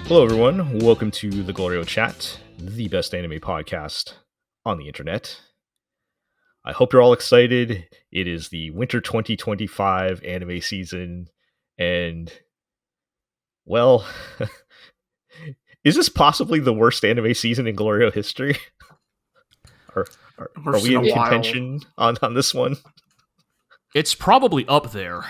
Hello, everyone. Welcome to the GLORIO Chat, the best anime podcast on the internet. I hope you're all excited. It is the winter 2025 anime season, and, well, is this possibly the worst anime season in GLORIO history? Are we in contention on this one? It's probably up there.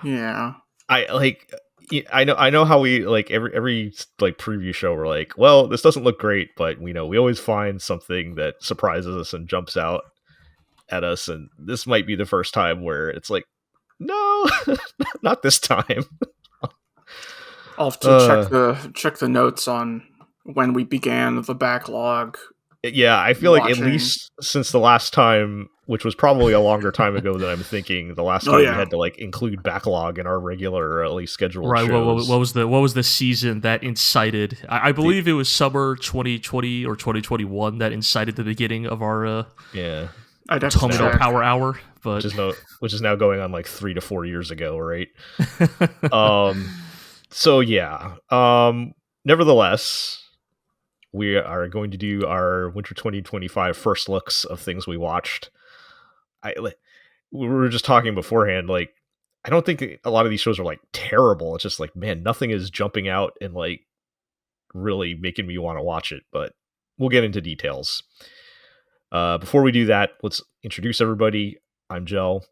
Yeah. I know how we like every like preview show we're like, well, this doesn't look great, but we always find something that surprises us and jumps out at us, and this might be the first time where it's like, no, not this time. I'll have to check the notes on when we began the backlog. Yeah, I feel like at least since the last time, which was probably a longer time ago than I'm thinking, the last time we had to like include backlog in our regular, or at least scheduled shows. What was the season that incited? I believe it was summer 2020 or 2021 that incited the beginning of our Tomino Power Hour, but which is now going on like 3 to 4 years ago, right? So yeah. Nevertheless, we are going to do our winter 2025 first looks of things we watched. We were just talking beforehand, like, I don't think a lot of these shows are like terrible. It's just like, man, nothing is jumping out and like really making me want to watch it, but we'll get into details. Before we do that, let's introduce everybody. I'm Jel.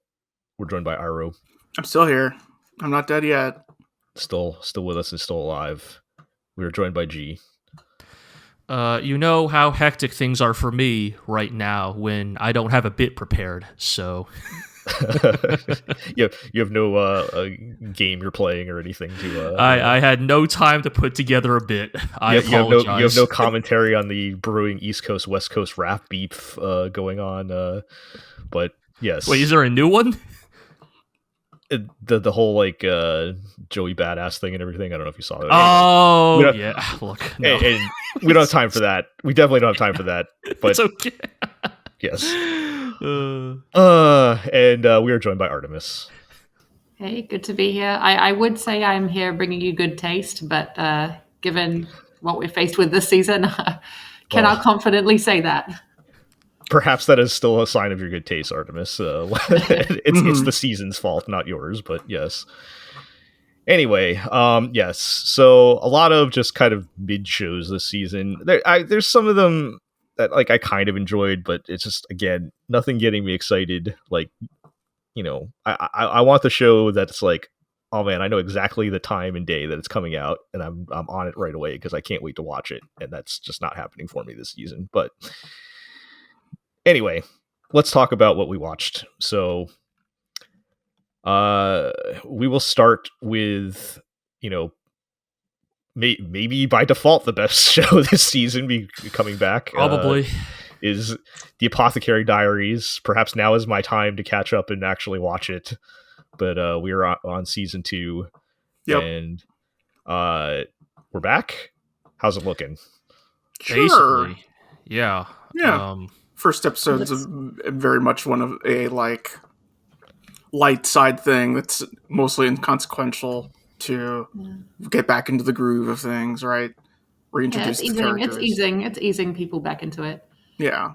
We're joined by Aru. I'm still here. I'm not dead yet. Still with us and still alive. We are joined by G. You know how hectic things are for me right now when I don't have a bit prepared, so... you have no game you're playing or anything to... I had no time to put together a bit. I apologize. You have no commentary on the brewing East Coast, West Coast rap beef going on, but yes. Wait, is there a new one? The whole like Joey Badass thing and everything. I don't know if you saw that. Oh yeah, look, no. and we don't have time for that. We definitely don't have time for that. But it's okay. Yes. And we are joined by Artemis. Hey, good to be here. I would say I'm here bringing you good taste, but given what we're faced with this season, cannot confidently say that. Perhaps that is still a sign of your good taste, Artemis. It's the season's fault, not yours, but yes. Anyway, yes. So a lot of just kind of mid shows this season. There's some of them that like I kind of enjoyed, but it's just, again, nothing getting me excited. Like, I want the show that's like, oh man, I know exactly the time and day that it's coming out, and I'm on it right away because I can't wait to watch it, and that's just not happening for me this season. But anyway, let's talk about what we watched. So, we will start with, maybe by default the best show this season be coming back. Probably is the Apothecary Diaries. Perhaps now is my time to catch up and actually watch it. But we are on season 2, and we're back. How's it looking? Sure. Basically, yeah. First episode's very much one of a like light side thing that's mostly inconsequential to get back into the groove of things, right? Reintroduce the characters. It's easing people back into it. Yeah.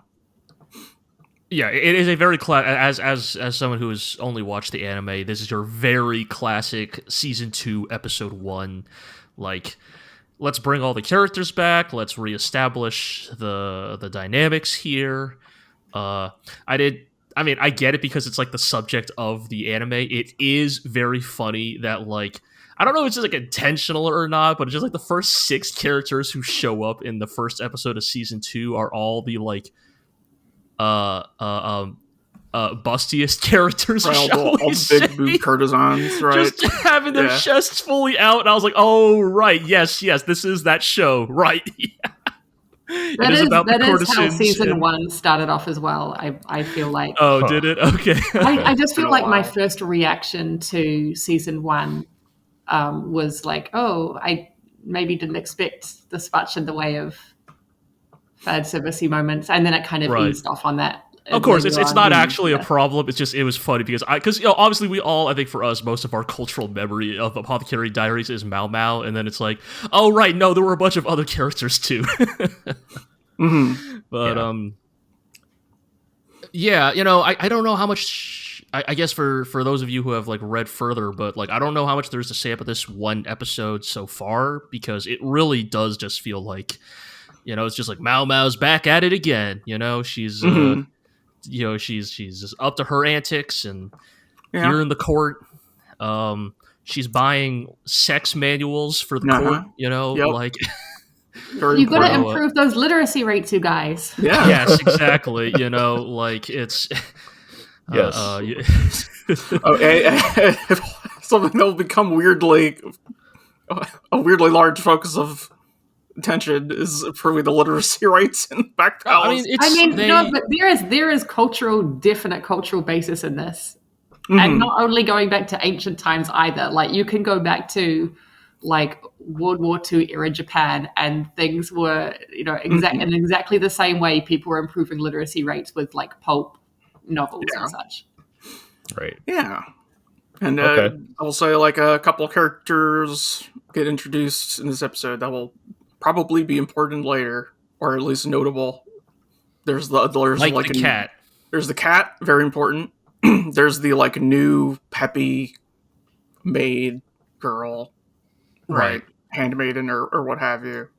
Yeah, it is a very as someone who has only watched the anime, this is your very classic season 2 episode 1, like, let's bring all the characters back. Let's reestablish the dynamics here. I get it because it's like the subject of the anime. It is very funny that, like, I don't know if it's just like intentional or not, but it's just like the first 6 characters who show up in the first episode of season 2 are all the like bustiest characters, right, all big boob courtesans, right? Just having their chests fully out, and I was like, "Oh, right, yes, this is that show, right?" That is how season 1 started off as well. I feel like. Oh, did it? Okay. I just feel like my first reaction to season 1 was like, "Oh, I maybe didn't expect this much in the way of fan servicey moments," and then it kind of eased off on that Of course, it's not actually a problem. It's just, it was funny because obviously we all, I think for us, most of our cultural memory of Apothecary Diaries is Mao Mao, and then it's like, oh right, no, there were a bunch of other characters too. But yeah, I don't know how much. I guess for those of you who have like read further, but like I don't know how much there's to say about this one episode so far, because it really does just feel like, it's just like Mao Mao's back at it again. She's she's just up to her antics, and here in the court, she's buying sex manuals for the court. Like you got to improve those literacy rates, you guys. Yeah. Yes, exactly. Like it's yes. Something that will become weirdly large focus of attention is improving the literacy rates in Back Palace. But there is definite cultural basis in this, and not only going back to ancient times either. Like you can go back to like World War II era Japan, and things were in exactly the same way. People were improving literacy rates with like pulp novels and such. Right. Yeah. And I'll say like a couple of characters get introduced in this episode that will probably be important later, or at least notable. There's the cat. There's the cat, very important. There's the like new peppy maid girl, right? Handmaiden or what have you,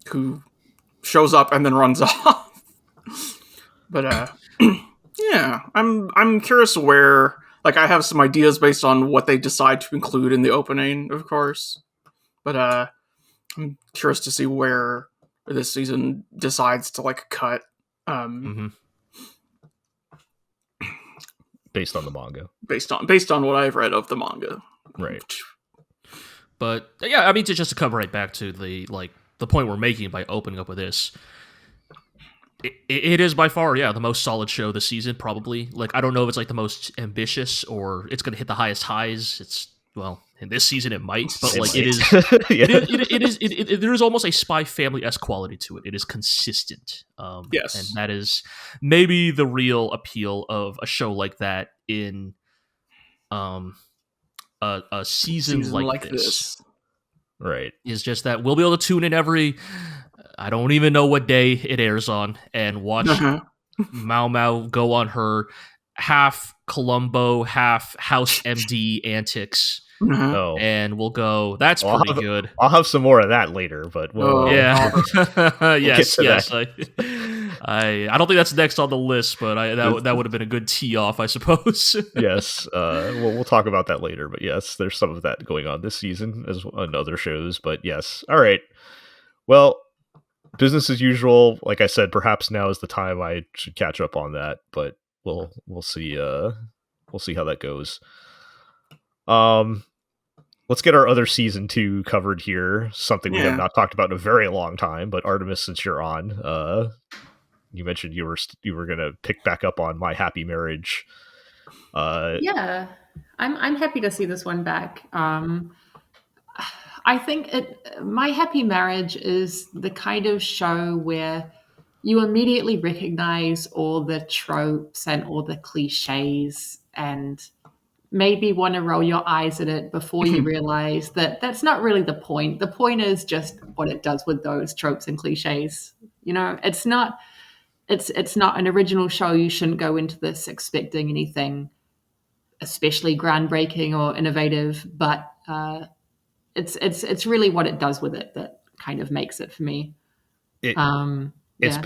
who shows up and then runs off. But yeah, I'm curious where. Like, I have some ideas based on what they decide to include in the opening, of course. But I'm curious to see where this season decides to, like, cut. Based on the manga. Based on what I've read of the manga. Right. But, yeah, I mean, just to come right back to the point we're making by opening up with this. It is by far, the most solid show this season, probably. Like, I don't know if it's like the most ambitious or it's going to hit the highest highs. In this season it might, but like it is, there is almost a Spy Family-esque quality to it. It is consistent. Yes. And that is maybe the real appeal of a show like that in a season like this. Right. Is just that we'll be able to tune in every... I don't even know what day it airs on, and watch Mao Mao go on her half Columbo, half House MD antics. And we'll go, that's pretty good. I'll have some more of that later, but yes. I don't think that's next on the list, but that would have been a good tee off, I suppose. Yes. We'll talk about that later, but yes, there's some of that going on this season as on other shows, but yes. All right. Well, business as usual. Like I said, perhaps now is the time I should catch up on that, but we'll see. We'll see how that goes. Let's get our other season 2 covered here. Something we have not talked about in a very long time. But Artemis, since you're on, you mentioned you were gonna pick back up on My Happy Marriage. Yeah, I'm happy to see this one back. I think My Happy Marriage is the kind of show where you immediately recognize all the tropes and all the cliches and maybe want to roll your eyes at it before you realize that that's not really the point. The point is just what it does with those tropes and cliches. It's not an original show. You shouldn't go into this expecting anything especially groundbreaking or innovative, but it's really what it does with it that kind of makes it for me. It's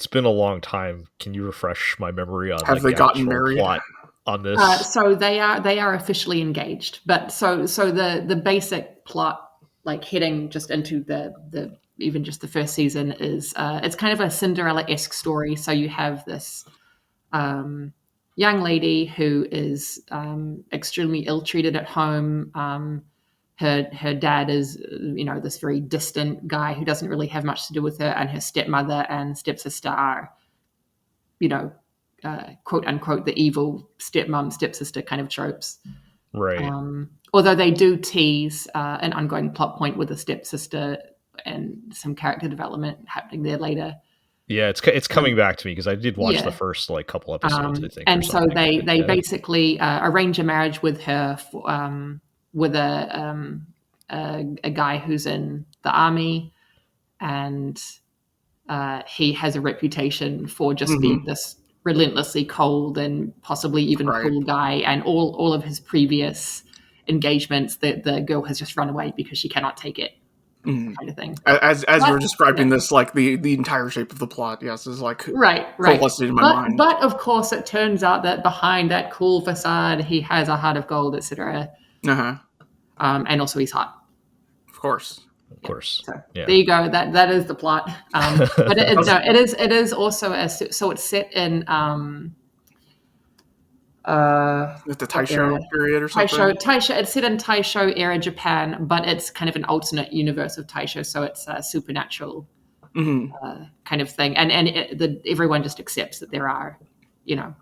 been a long time. Can you refresh my memory on have they gotten married plot on this? So they are officially engaged, but so the basic plot, like heading just into the even just the first season, is it's kind of a Cinderella-esque story. So you have this young lady who is extremely ill-treated at home. Her dad is, this very distant guy who doesn't really have much to do with her, and her stepmother and stepsister are, quote unquote, the evil stepmom, stepsister kind of tropes. Right. Although they do tease an ongoing plot point with the stepsister and some character development happening there later. Yeah, it's coming back to me because I did watch the first like couple episodes, I think. And so they basically arrange a marriage with her with a guy who's in the army, and he has a reputation for just being this relentlessly cold and possibly even cruel guy. And all of his previous engagements, the girl has just run away because she cannot take it. Kind of thing. As you were describing this, like the entire shape of the plot, yes, is like right. coalescing in my mind. But of course, it turns out that behind that cool facade, he has a heart of gold, etc. And also he's hot. Of course. So, there you go. That is the plot. But it is also so it's set in the Taisho period or something? Taisho. It's set in Taisho era Japan, but it's kind of an alternate universe of Taisho, so it's a supernatural kind of thing. And everyone just accepts that there are,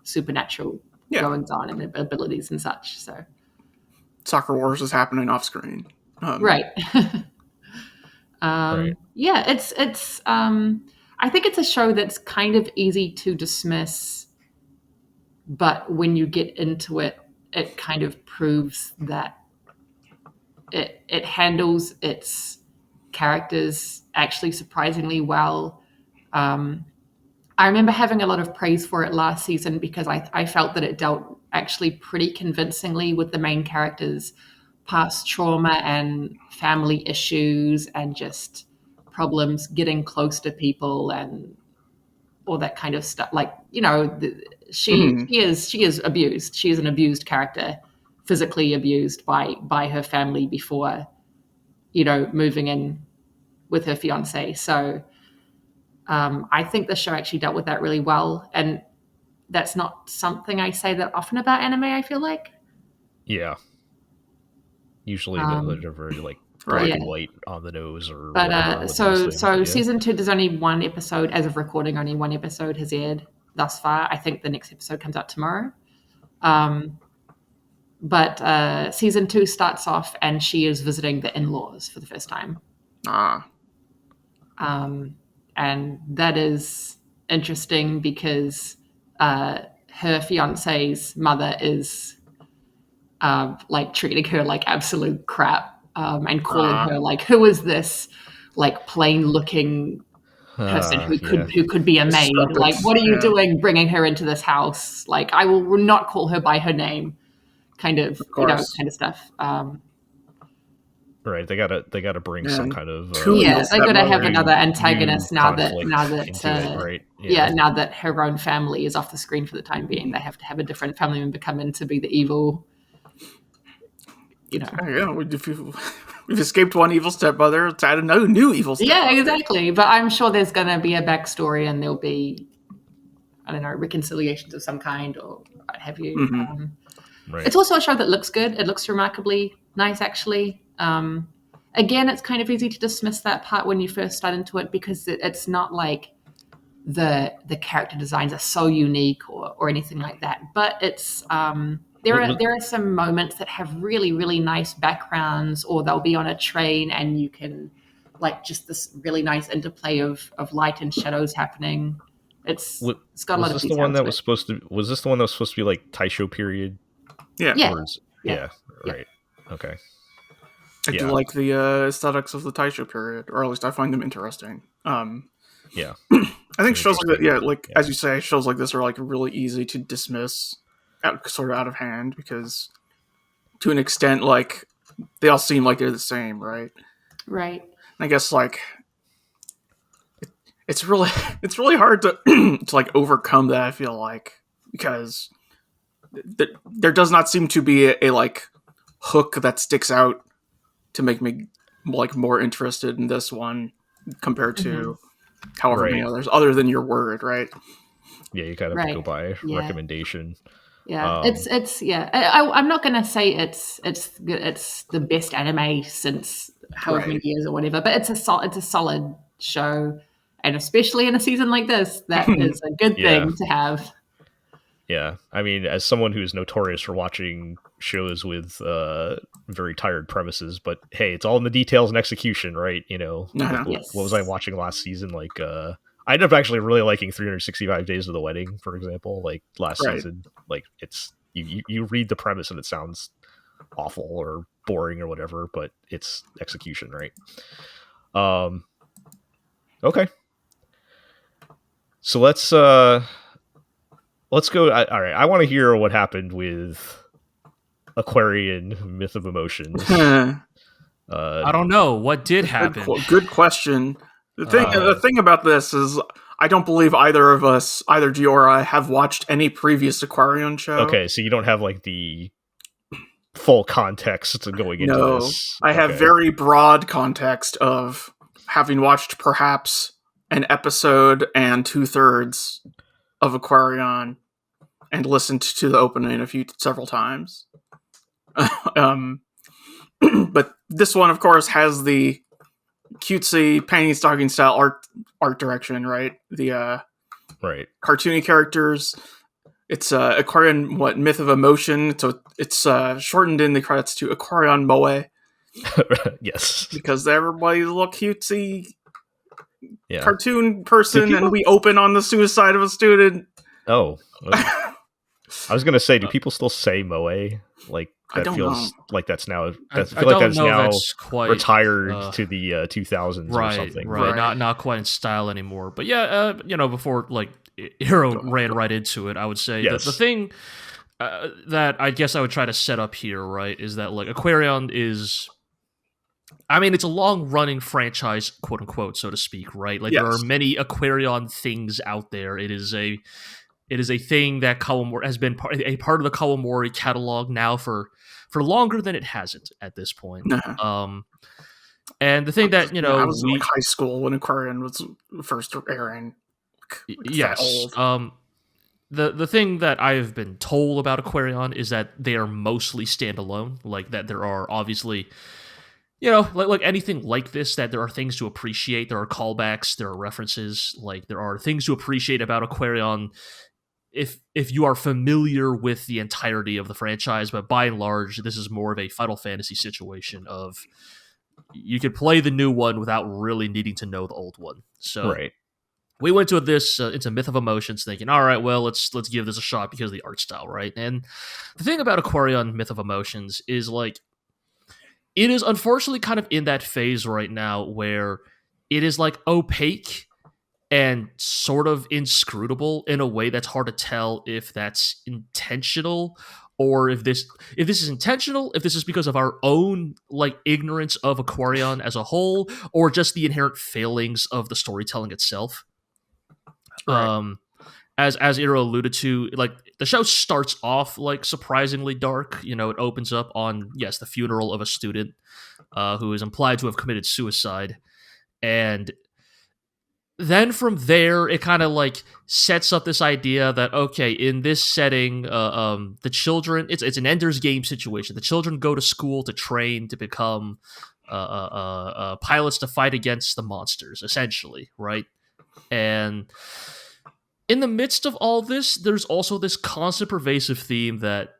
supernatural goings on and abilities and such. So Soccer Wars is happening off screen. Right. Yeah, it's I think it's a show that's kind of easy to dismiss, but when you get into it, it kind of proves that it handles its characters actually surprisingly well. I remember having a lot of praise for it last season because I felt that it dealt actually pretty convincingly with the main characters' past trauma and family issues and just problems getting close to people and all that kind of stuff. Like, she is abused. She is an abused character, physically abused by her family before, moving in with her fiance. So I think the show actually dealt with that really well. And that's not something I say that often about anime, I feel like. Yeah. Usually they're very like black and white on the nose or but season 2, there's only one episode as of recording. Only one episode has aired thus far. I think the next episode comes out tomorrow. But season 2 starts off and she is visiting the in-laws for the first time. And that is interesting because her fiance's mother is like treating her like absolute crap, and calling her like, who is this like plain looking person who could be a maid? Like, what are you doing bringing her into this house? Like, I will not call her by her name, kind of kind of stuff. Right, they gotta bring some kind of they gotta have another antagonist now that now that her own family is off the screen for the time being. They have to have a different family member come in to be the evil. We've escaped one evil stepmother. Let's add another new evil stepmother. Yeah, exactly. But I'm sure there's gonna be a backstory and there'll be, I don't know, reconciliations of some kind or what have you. Right. It's also a show that looks good. It looks remarkably nice, actually. Again, it's kind of easy to dismiss that part when you first start into it because it's not like the character designs are so unique or anything like that. But it's there are some moments that have really, really nice backgrounds, or they'll be on a train and you can like just this really nice interplay of light and shadows happening. It's got a lot of detail. Was this the one that was supposed to be like Taisho period? Yeah. Right. Okay. I do like the aesthetics of the Taisho period, or at least I find them interesting. I think shows like that, as you say, shows like this are like really easy to dismiss, sort of out of hand, because to an extent, like they all seem like they're the same, right? Right. And I guess like it's really hard to to like overcome that. I feel like because there does not seem to be a like hook that sticks out to make me like more interested in this one compared to however many others, other than your word, right? Yeah, you kind of have to go by recommendation. Yeah, I'm not gonna say it's the best anime since however many years or whatever, but it's a solid show, and especially in a season like this, that is a good thing to have. Yeah, I mean, as someone who's notorious for watching shows with very tired premises, but hey, it's all in the details and execution, right? What was I watching last season? Like I ended up actually really liking 365 Days of the Wedding, for example. Like last Right. season, like it's you read the premise and it sounds awful or boring or whatever, but it's execution, right? Okay. So let's go. All right, I want to hear what happened with Aquarion Myth of Emotions. I don't know what did happen. Good question. The thing about this is, I don't believe either of us, either Gio or I, have watched any previous Aquarion show. Okay, so you don't have like the full context going into this. I have very broad context of having watched perhaps an episode and 2/3 of Aquarion and listened to the opening several times. But this one, of course, has the cutesy panty stocking style art direction, right? The right cartoony characters. It's Aquarion, Myth of Emotion. So it's shortened in the credits to Aquarion Moe. Yes, because everybody's a little cutesy cartoon person, and we open on the suicide of a student. Oh, I was gonna say, do people still say Moe? Like that feels like that's now. I feel like that's quite retired to the 2000s or something. Right. Not quite in style anymore. But yeah, before like Hero ran right into it, I would say that the thing that I guess I would try to set up here, right, is that like Aquarion is. I mean, it's a long-running franchise, quote unquote, so to speak, right? Like there are many Aquarion things out there. It is a thing that Kawamori has been a part of the Kawamori catalog now for longer than it hasn't at this point. And the thing that I was in high school when Aquarion was first airing. Yes. The thing that I've been told about Aquarion is that they are mostly standalone. Like that there are obviously, like anything like this, that there are things to appreciate. There are callbacks, there are references, like there are things to appreciate about Aquarion if you are familiar with the entirety of the franchise. But by and large, this is more of a Final Fantasy situation of you could play the new one without really needing to know the old one. So we went to this into Myth of Emotions thinking, all right, well, let's give this a shot because of the art style, right? And the thing about Aquarion Myth of Emotions is like it is unfortunately kind of in that phase right now where it is like opaque and sort of inscrutable in a way that's hard to tell if that's intentional or if this is intentional, if this is because of our own like ignorance of Aquarion as a whole, or just the inherent failings of the storytelling itself. Right. As Iro alluded to, like the show starts off like surprisingly dark. It opens up on the funeral of a student who is implied to have committed suicide, and then from there it kind of like sets up this idea that okay, in this setting, the children, it's an Ender's Game situation. The children go to school to train to become pilots to fight against the monsters, essentially, right? And in the midst of all this, there's also this constant pervasive theme that,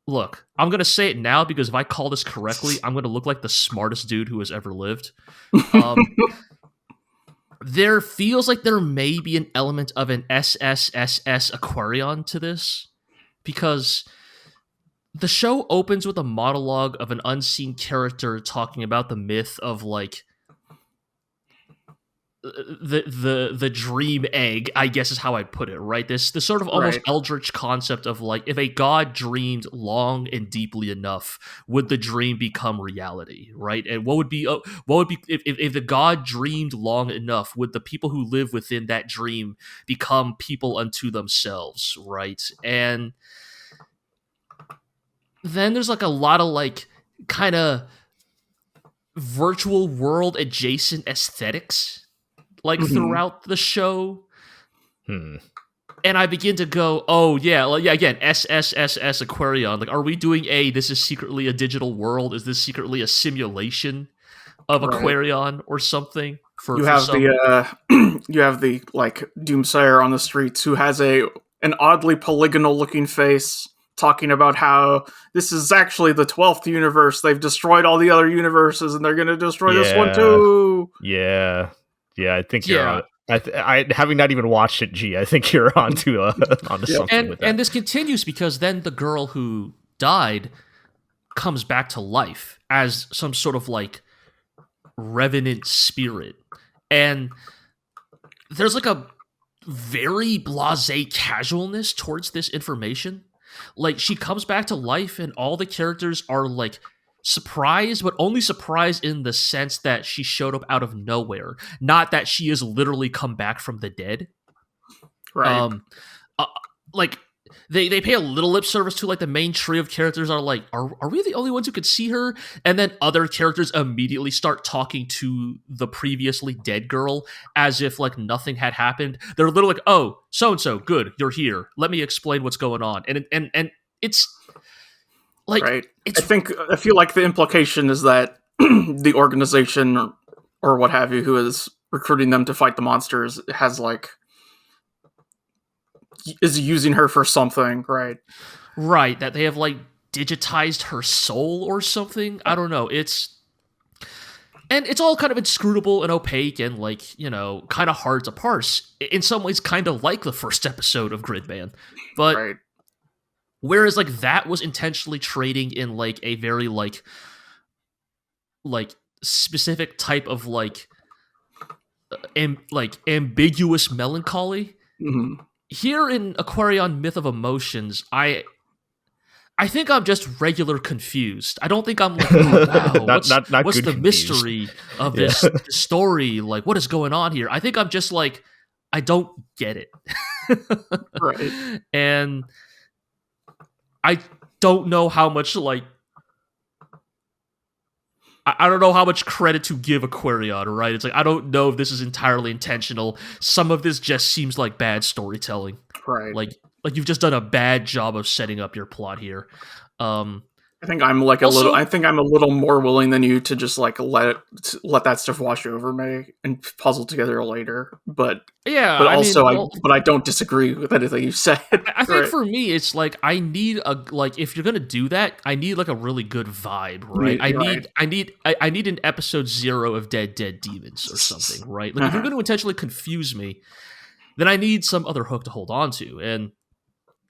look, I'm going to say it now because if I call this correctly, I'm going to look like the smartest dude who has ever lived. There feels like there may be an element of an SSSS Aquarion to this, because the show opens with a monologue of an unseen character talking about the myth of like the dream egg, I guess is how I'd put it, right? This sort of almost eldritch concept of like, if a god dreamed long and deeply enough, would the dream become reality, right? And what would be if the god dreamed long enough, would the people who live within that dream become people unto themselves, right? And then there's like a lot of like kind of virtual world adjacent aesthetics like throughout the show. And I begin to go, oh yeah, again, SSSS Aquarion. Like, are we doing this is secretly a digital world? Is this secretly a simulation of Aquarion or something? You have the like Doomsayer on the streets who has an oddly polygonal looking face, talking about how this is actually the 12th universe. They've destroyed all the other universes and they're going to destroy this one too. Yeah, I think you're I having not even watched it, G, I think you're onto something with that. And this continues because then the girl who died comes back to life as some sort of like revenant spirit, and there's like a very blasé casualness towards this information. Like, she comes back to life and all the characters are like surprised, but only surprised in the sense that she showed up out of nowhere, not that she has literally come back from the dead. Right. Like, they pay a little lip service to, like, the main trio of characters are like, are we the only ones who could see her? And then other characters immediately start talking to the previously dead girl as if, like, nothing had happened. They're literally like, oh, so-and-so, good, you're here. Let me explain what's going on. And it's... like, right. It's, I feel like the implication is that the organization or what have you who is recruiting them to fight the monsters has, like, is using her for something, right? Right, that they have, like, digitized her soul or something. I don't know. It's all kind of inscrutable and opaque and, like, you know, kind of hard to parse. In some ways, kind of like the first episode of Gridman. But Right. whereas, like, that was intentionally trading in, like, a very, like specific type of, like, ambiguous melancholy. Mm-hmm. Here in Aquarion Myth of Emotions, I think I'm just regular confused. I don't think I'm like, oh, wow, Not what's good the confused. mystery of this story? Like, what is going on here? I think I'm just like, I don't get it. Right. And I don't know how much, like, I don't know how much credit to give Aquarion, right? It's like, I don't know if this is entirely intentional. Some of this just seems like bad storytelling. Right. Like you've just done a bad job of setting up your plot here. I think I'm like also, I think I'm a little more willing than you to just like let that stuff wash over me and puzzle together later. But yeah, but I don't disagree with anything you said. I think for me, it's like I need if you're gonna do that, I need like a really good vibe, right? I need an episode 0 of Dead Demons or something, right? Like if you're gonna intentionally confuse me, then I need some other hook to hold on to. And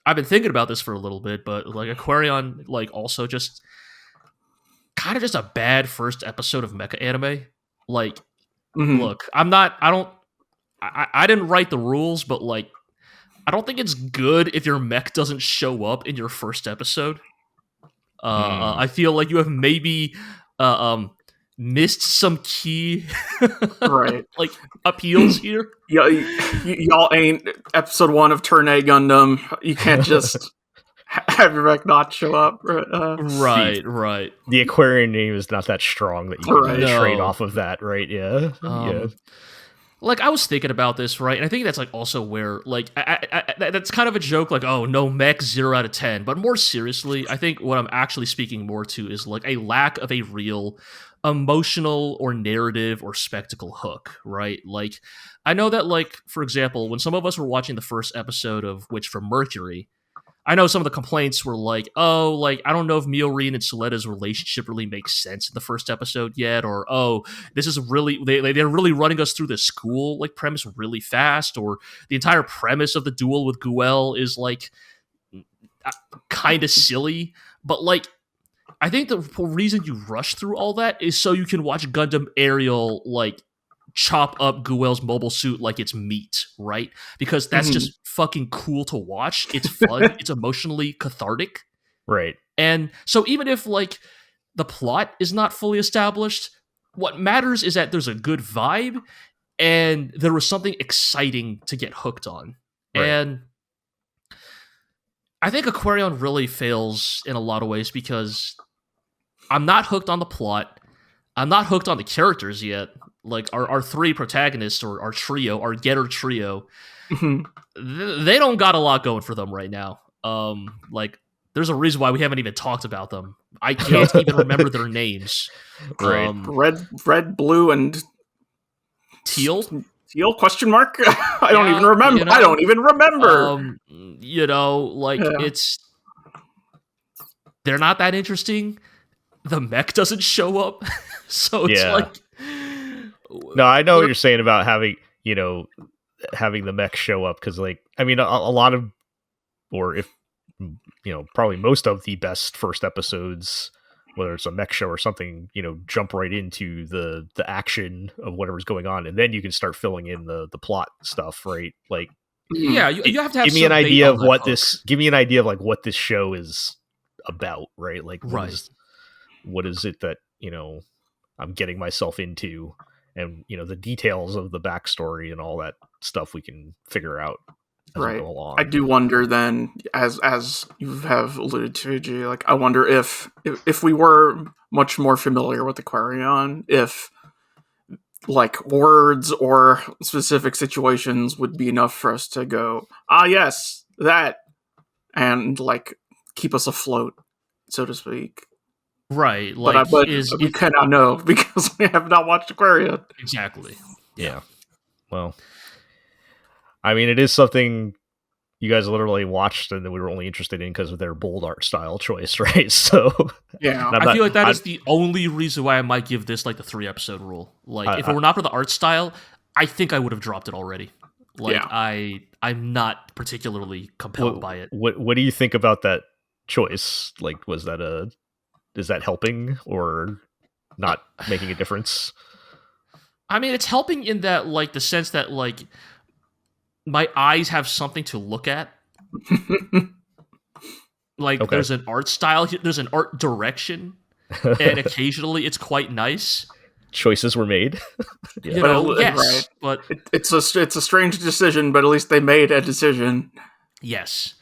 I've been thinking about this for a little bit, but like Aquarion, like also just kind of just a bad first episode of mecha anime. Like, look, I didn't write the rules, but like, I don't think it's good if your mech doesn't show up in your first episode. I feel like you have maybe missed some key right like appeals here. Y'all ain't episode 1 of Turn A Gundam. You can't just have your mech not show up. Right. The Aquarion name is not that strong that you can trade off of that, right? Yeah. Yeah. Like, I was thinking about this, right? And I think that's, like, also where, like, that's kind of a joke, like, oh, no mech, 0 out of 10. But more seriously, I think what I'm actually speaking more to is, like, a lack of a real emotional or narrative or spectacle hook, right? Like, I know that, like, for example, when some of us were watching the first episode of Witch from Mercury, I know some of the complaints were like, oh, like, I don't know if Miorine and Soleda's relationship really makes sense in the first episode yet, or, oh, this is really, they're really running us through the school, like, premise really fast, or the entire premise of the duel with Guel is, like, kind of silly, but, like, I think the reason you rush through all that is so you can watch Gundam Ariel, like, chop up Guel's mobile suit like it's meat, right? Because that's just fucking cool to watch. It's fun. It's emotionally cathartic. Right. And so even if, like, the plot is not fully established, what matters is that there's a good vibe and there was something exciting to get hooked on. Right. And I think Aquarion really fails in a lot of ways because I'm not hooked on the plot. I'm not hooked on the characters yet. Like, our 3 protagonists, or our trio, our Getter trio, they don't got a lot going for them right now. Like, there's a reason why we haven't even talked about them. I can't even remember their names. Right. Red, blue, and teal? Teal, question mark? I don't even remember. You know, I don't even remember. You know, like, they're not that interesting. The mech doesn't show up. So it's like... No, I know what you're saying about having having the mech show up, because like I mean a lot of, or if probably most of the best first episodes, whether it's a mech show or something, jump right into the action of whatever's going on, and then you can start filling in the plot stuff, right? Like, yeah, you have to have give me some an bait idea on of that what hook. give me an idea of like what this show is about, right? Like, Right. what is it that I'm getting myself into, and the details of the backstory and all that stuff we can figure out as we Right. go along. I do wonder then, as you have alluded to, G, like I wonder if we were much more familiar with Aquarion, if like words or specific situations would be enough for us to go, yes, that, and like keep us afloat, so to speak. Right, like But we cannot know because we have not watched Aquarion. Exactly. Yeah. Well, I mean, it is something you guys literally watched and we were only interested in because of their bold art style choice, right? So yeah, I feel like that is the only reason why I might give this like the 3-episode rule. Like, if it were not for the art style, I think I would have dropped it already. Like, yeah. I'm not particularly compelled by it. What do you think about that choice? Like, is that helping or not making a difference? I mean, it's helping in that, like, the sense that, like, my eyes have something to look at. Like, okay. There's an art style, there's an art direction, and occasionally it's quite nice. Choices were made. Yeah. Yes, right. But it's a strange decision, but at least they made a decision. Yes.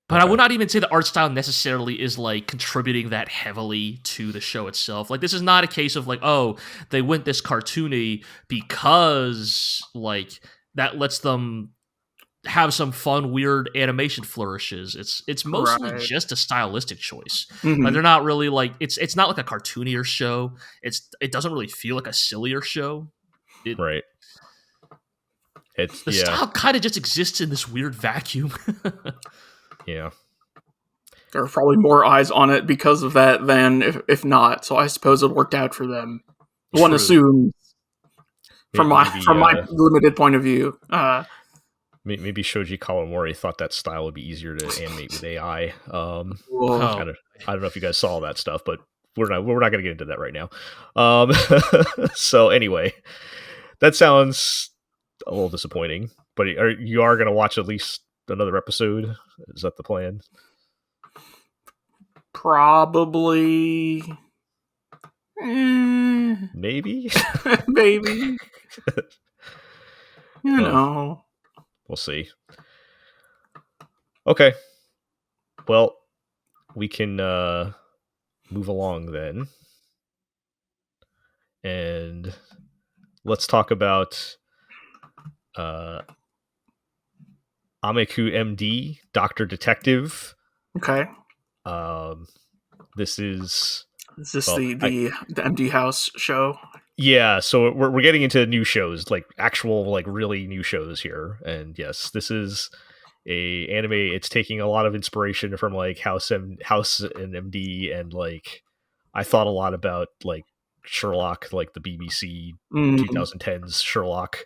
But I would not even say the art style necessarily is, like, contributing that heavily to the show itself. Like, this is not a case of, like, oh, they went this cartoony because, like, that lets them have some fun, weird animation flourishes. It's mostly just a stylistic choice. Mm-hmm. Like, they're not really, like, it's not like a cartoonier show. It doesn't really feel like a sillier show. Right. The style kind of just exists in this weird vacuum. Yeah. There are probably more eyes on it because of that than if not. So I suppose it worked out for them. True. One assumes from my limited point of view. Maybe Shoji Kawamori thought that style would be easier to animate with AI. I don't know if you guys saw that stuff, but we're not going to get into that right now. So anyway, that sounds a little disappointing. But you are going to watch at least another episode? Is that the plan? Probably. Maybe. Maybe. You know. We'll see. Okay. Well, we can move along then. And let's talk about Ameku MD, Doctor Detective. Okay. This is the MD House show. Yeah, so we're getting into new shows, like actual, like really new shows here. And yes, this is a anime. It's taking a lot of inspiration from like House and MD, and like I thought a lot about like Sherlock, like the BBC 2010s Sherlock.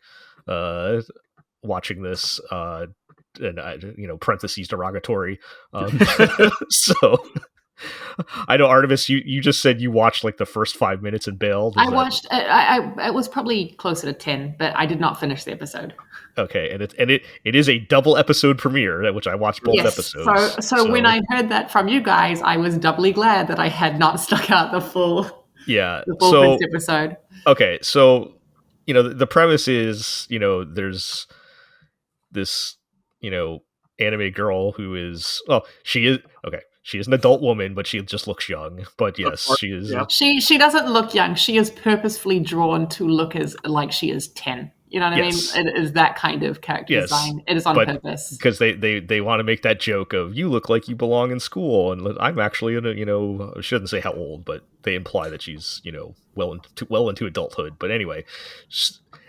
Watching this, and parentheses derogatory. So. I know, Artemis, you just said you watched like the first 5 minutes and bailed. I watched. I was probably closer to 10, but I did not finish the episode. Okay, and it is a double episode premiere, at which I watched both episodes. So when I heard that from you guys, I was doubly glad that I had not stuck out the full first episode. Okay, so the premise is there's this anime girl who is she is an adult woman, but she just looks young. But yes, she is. Yeah. She doesn't look young. She is purposefully drawn to look as like she is 10. You know what I mean? It is that kind of character design. It is on purpose. Because they want to make that joke of, you look like you belong in school, and I'm actually in a, I shouldn't say how old, but they imply that she's, well into adulthood. But anyway,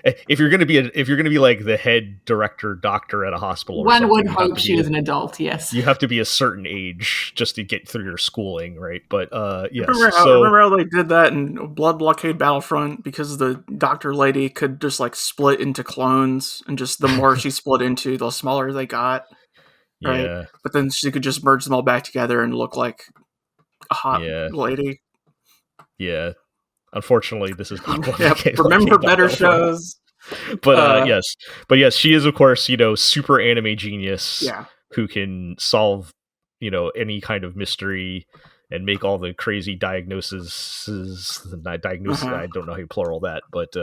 if you're gonna be like the head director doctor at a hospital, or One something, would hope she was an adult. Yes, you have to be a certain age just to get through your schooling, right? But yes. Remember how they did that in Blood Blockade Battlefront, because the doctor lady could just like split into clones, and just the more she split into, the smaller they got. Right? Yeah. But then she could just merge them all back together and look like a hot lady. Yeah. Unfortunately, this is not one. Remember better shows. But yes, she is, of course, super anime genius. Yeah. Who can solve, any kind of mystery and make all the crazy diagnoses. I don't know how you plural that, but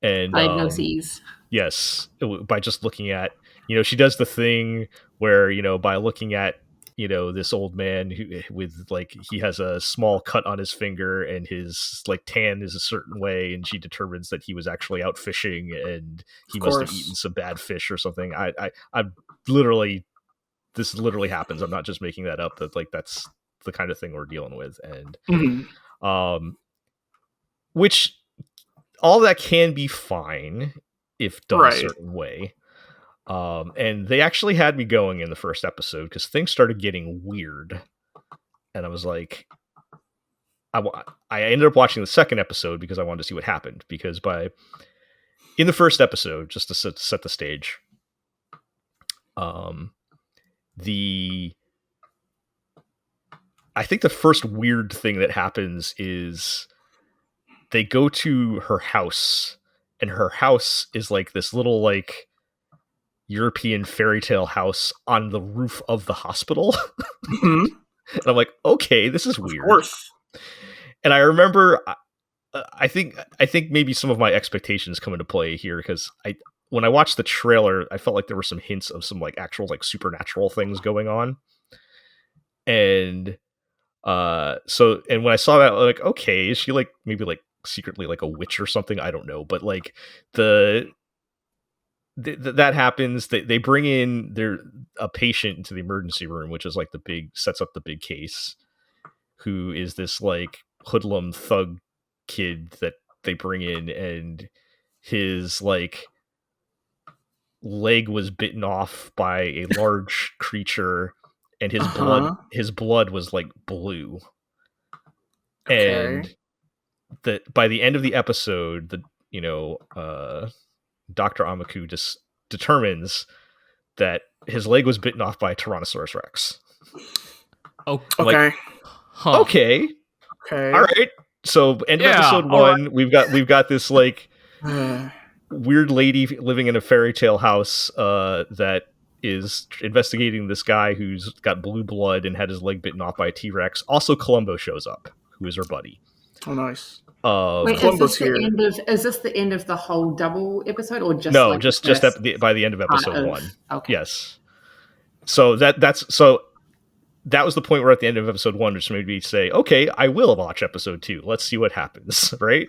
and diagnoses. Yes, by just looking at, she does the thing where, by looking at, this old man who with like, he has a small cut on his finger and his like tan is a certain way, and she determines that he was actually out fishing and he must have eaten some bad fish or something. I'm literally, this literally happens. I'm not just making that up. That like, that's the kind of thing we're dealing with. And which all that can be fine if done a certain way. And they actually had me going in the first episode because things started getting weird, and I was like, I ended up watching the second episode because I wanted to see what happened. Because in the first episode, just to set the stage, I think the first weird thing that happens is they go to her house, and her house is like this little like European fairy tale house on the roof of the hospital. And I'm like, okay, this is weird. Of course. And I remember, I think maybe some of my expectations come into play here, because when I watched the trailer, I felt like there were some hints of some like actual like supernatural things going on. And and when I saw that, like, okay, is she like maybe like secretly like a witch or something? I don't know, but like that happens. They bring in a patient into the emergency room, which is like sets up the big case, who is this like hoodlum thug kid that they bring in, and his like leg was bitten off by a large creature, and his blood was like blue. Okay. And that by the end of the episode, Dr. Ameku just determines that his leg was bitten off by a Tyrannosaurus Rex. Oh, okay. Like, okay. All right. So end of episode 1, right. we've got this like weird lady living in a fairy tale house that is investigating this guy who's got blue blood and had his leg bitten off by a T-Rex. Also, Columbo shows up, who is her buddy. Oh, nice. Wait, is this the end of the whole double episode, or just no? Just by the end of episode 1. Okay. Yes. So that was the point where at the end of episode 1, which made me say, okay, I will watch episode 2. Let's see what happens. Right.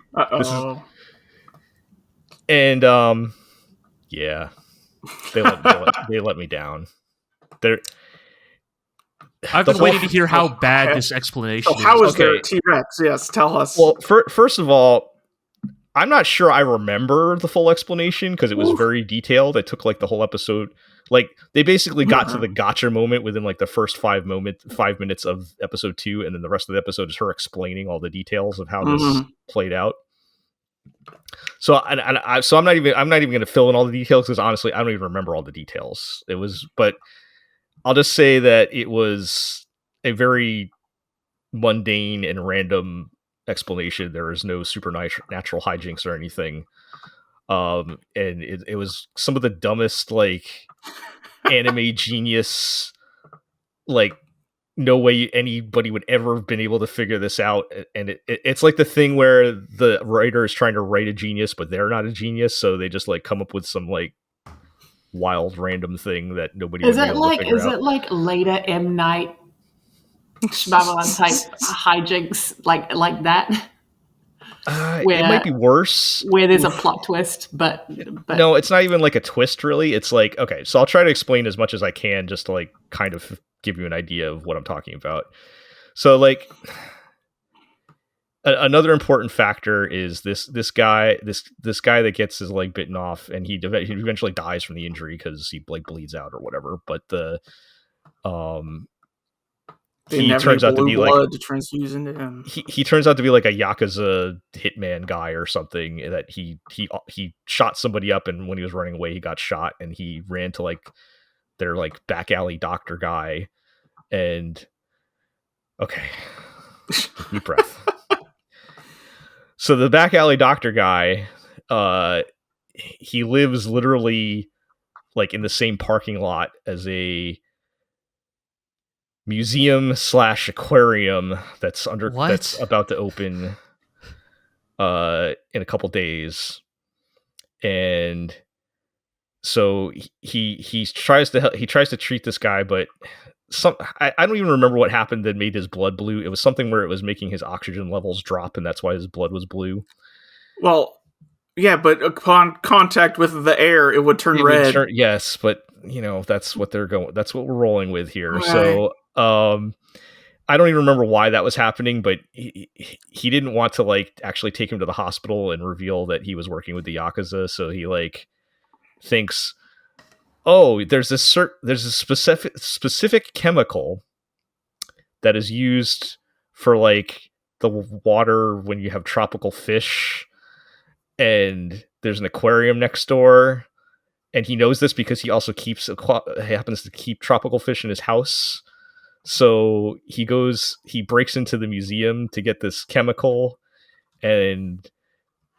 And yeah, they let me down. I've been waiting to hear how bad this explanation is. How is there a T-Rex? Yes, tell us. Well, first of all, I'm not sure I remember the full explanation because it was very detailed. It took like the whole episode. Like they basically got to the gotcha moment within like the first 5 minutes of episode 2, and then the rest of the episode is her explaining all the details of how this played out. So so I'm not even going to fill in all the details, because honestly, I don't even remember all the details. But I'll just say that it was a very mundane and random explanation. There is no supernatural hijinks or anything. And it was some of the dumbest, like, anime genius, like, no way anybody would ever have been able to figure this out. And it's like the thing where the writer is trying to write a genius, but they're not a genius, so they just like come up with some like wild random thing that nobody would be able to figure out. Is it like later M. Night Shyamalan type hijinks like that? It might be worse. Where there's a plot twist, but no, it's not even like a twist really. It's like, okay, so I'll try to explain as much as I can just to like kind of give you an idea of what I'm talking about. So like another important factor is this guy that gets his leg bitten off, and he eventually dies from the injury because he like bleeds out or whatever. But he turns out to be like to transfuse into him. He turns out to be like a Yakuza hitman guy or something, that he shot somebody up, and when he was running away he got shot, and he ran to like their like back alley doctor guy. And okay, deep breath. So the back alley doctor guy, he lives literally like in the same parking lot as a museum/aquarium that's about to open in a couple days. And so he tries to treat this guy, but I don't even remember what happened that made his blood blue. It was something where it was making his oxygen levels drop, and that's why his blood was blue. Well, yeah, but upon contact with the air, it would turn red. Yes, but that's what we're rolling with here. Right. So I don't even remember why that was happening, but he didn't want to like actually take him to the hospital and reveal that he was working with the Yakuza. So he like thinks, oh, there's a specific chemical that is used for like the water when you have tropical fish, and there's an aquarium next door, and he knows this because he also happens to keep tropical fish in his house. So he breaks into the museum to get this chemical, and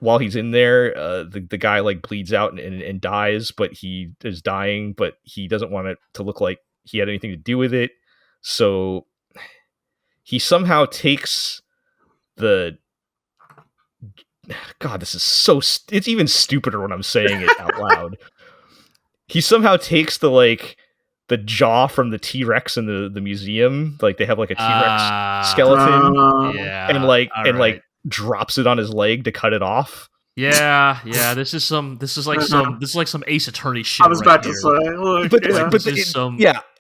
while he's in there, the guy like bleeds out and dies, but he is dying, but he doesn't want it to look like he had anything to do with it. So he somehow takes God, this is it's even stupider when I'm saying it out loud. He somehow takes the jaw from the T-Rex in the museum. Like they have like a T-Rex skeleton, and drops it on his leg to cut it off. Yeah. This is like some Ace Attorney shit. I was about to say,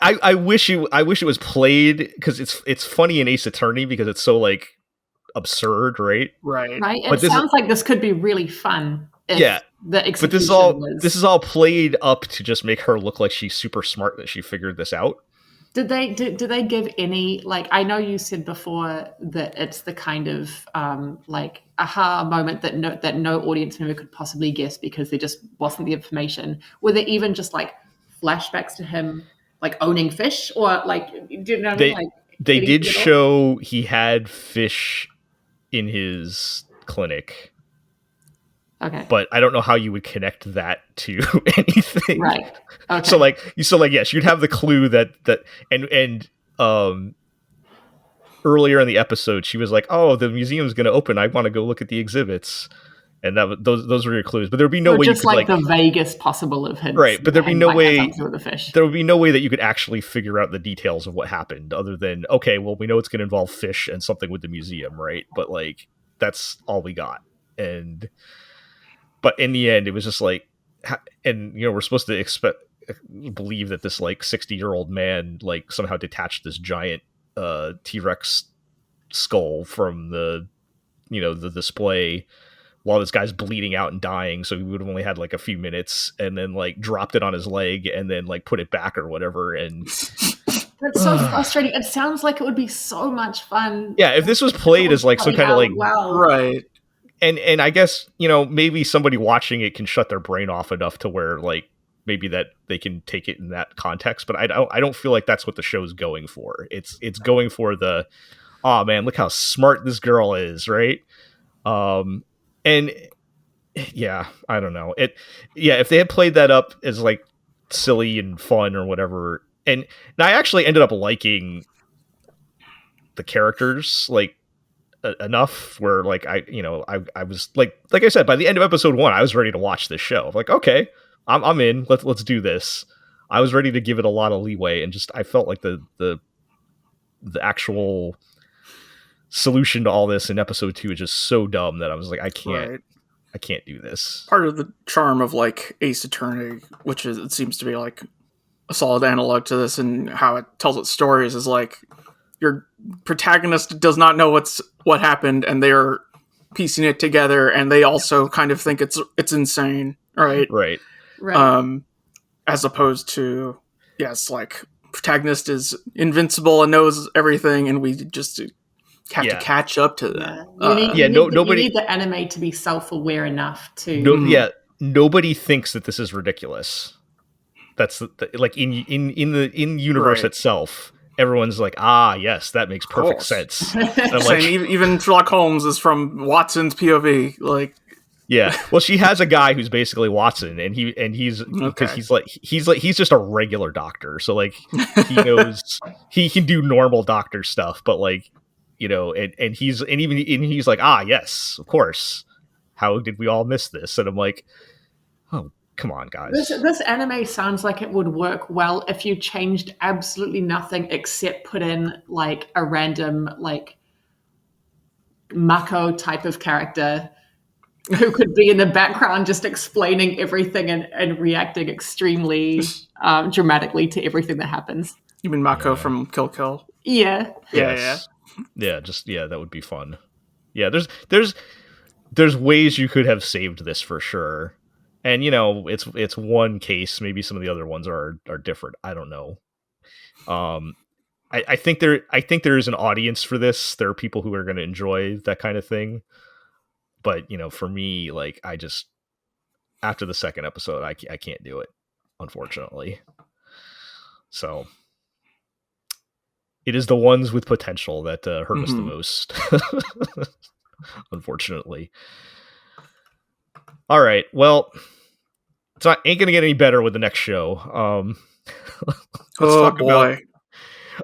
I wish it was played, because it's funny in Ace Attorney because it's so like absurd, right? Right. It sounds like this could be really fun. The execution but this is all played up to just make her look like she's super smart, that she figured this out. Did they give any, like, I know you said before that it's the kind of like aha moment that no audience member could possibly guess because there just wasn't the information. Were there even just like flashbacks to him like owning fish, or like, do you know what I mean? They did show he had fish in his clinic. Okay. But I don't know how you would connect that to anything. Right. Okay. So yes, you'd have the clue that and earlier in the episode she was like, "Oh, the museum's going to open. I want to go look at the exhibits." And those were your clues. But there'd be no way just you could, like the vaguest possible of hints. Right, but there'd be no way the fish. there would be no way that you could actually figure out the details of what happened, other than, okay, well, we know it's going to involve fish and something with the museum, right? But like that's all we got. But in the end, it was just like, and we're supposed to believe that this like 60-year-old man like somehow detached this giant T-Rex skull from the display while this guy's bleeding out and dying, so he would have only had like a few minutes, and then like dropped it on his leg and then like put it back or whatever. And that's so frustrating. It sounds like it would be so much fun. Yeah, if this was played as like some kind of like right. And I guess, maybe somebody watching it can shut their brain off enough to where like maybe that they can take it in that context. But I don't feel like that's what the show's going for. It's going for the, oh man, look how smart this girl is, right? And yeah, I don't know. If they had played that up as like silly and fun or whatever, and I actually ended up liking the characters like enough where like I was like I said, by the end of episode 1 I was ready to watch this show. I'm like, okay, I'm in. Let's do this. I was ready to give it a lot of leeway, and just I felt like the actual solution to all this in episode 2 is just so dumb that I was like, I can't do this. Part of the charm of like Ace Attorney, which is, it seems to be like a solid analog to this and how it tells its stories, is like your protagonist does not know what happened, and they are piecing it together, and they also kind of think it's insane, right? Right. As opposed to, yes, like protagonist is invincible and knows everything, and we just have to catch up to that. You need the anime to be self-aware enough to. Nobody thinks that this is ridiculous. That's like in universe itself. Everyone's like, yes, that makes perfect sense. I'm like, even Sherlock Holmes is from Watson's POV. Like, yeah, well, she has a guy who's basically Watson, and he's because he's just a regular doctor, so like he knows he can do normal doctor stuff, but like and he's like, yes, of course. How did we all miss this? And I'm like, oh, come on, guys. This anime sounds like it would work well if you changed absolutely nothing except put in like a random like Mako type of character who could be in the background just explaining everything and reacting extremely dramatically to everything that happens. You mean Mako from Kill Kill? Yeah. Yes. Yeah, that would be fun. Yeah, there's ways you could have saved this for sure. And it's one case. Maybe some of the other ones are different. I don't know. I think there is an audience for this. There are people who are going to enjoy that kind of thing. But for me, like I just after the second episode, I can't do it, unfortunately. So it is the ones with potential that hurt us the most, unfortunately. All right, well. It's ain't gonna get any better with the next show. Let's talk about.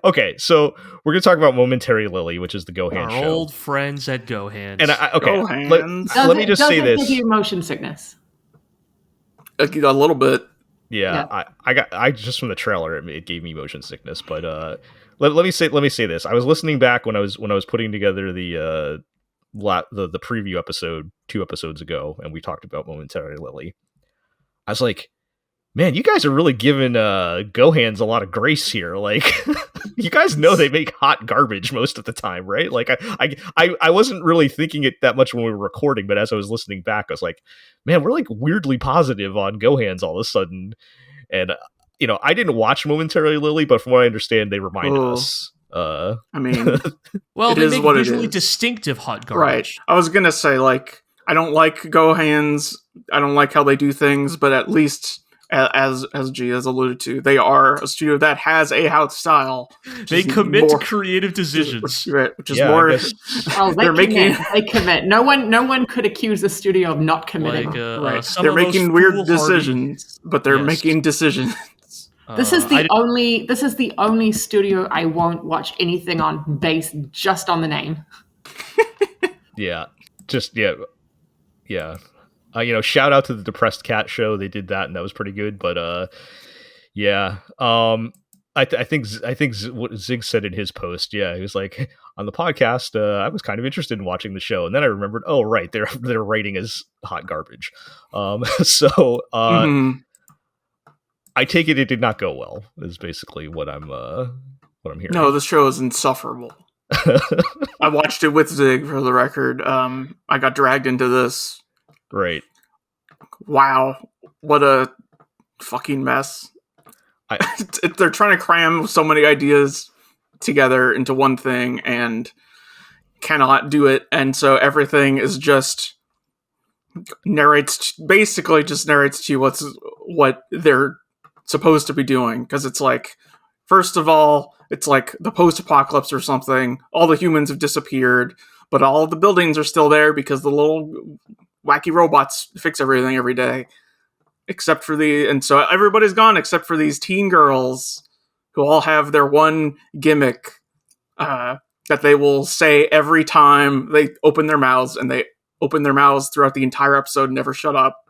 Okay, so we're gonna talk about Momentary Lily, which is the Gohan show. Our old friends at Gohan. And let me just say this: does it give you motion sickness? A little bit. Yeah. I just from the trailer, it gave me motion sickness. But let me say this: I was listening back when I was putting together the preview episode 2 episodes ago, and we talked about Momentary Lily. I was like, man, you guys are really giving Gohans a lot of grace here. Like, you guys know they make hot garbage most of the time, right? Like, I wasn't really thinking it that much when we were recording, but as I was listening back, I was like, man, we're like weirdly positive on Gohans all of a sudden. And, I didn't watch Momentary Lily, but from what I understand, they reminded us. I mean, well, they make visually distinctive hot garbage. Right. I was going to say, like, I don't like Gohans. I don't like how they do things, but at least, as G has alluded to, they are a studio that has a house style. They commit to creative decisions, which is more. They commit. No one could accuse the studio of not committing. Right. They're making weird decisions, but they're making decisions. This is the only studio I won't watch anything on based just on the name. Yeah. Shout out to the Depressed Cat show. They did that, and that was pretty good. But I think what Zig said in his post. Yeah, he was like on the podcast. I was kind of interested in watching the show, and then I remembered. Oh, right, they're rating as hot garbage. I take it did not go well. Is basically what I'm hearing. No, the show is insufferable. I watched it with Zig for the record. I got dragged into this. Right. Wow. What a fucking mess. They're trying to cram so many ideas together into one thing and cannot do it. And so everything is just narrates to you what they're supposed to be doing. Because it's like, first of all, it's like the post-apocalypse or something. All the humans have disappeared, but all of the buildings are still there because the little wacky robots fix everything every day. And so everybody's gone except for these teen girls who all have their one gimmick that they will say every time they open their mouths, and they open their mouths throughout the entire episode and never shut up.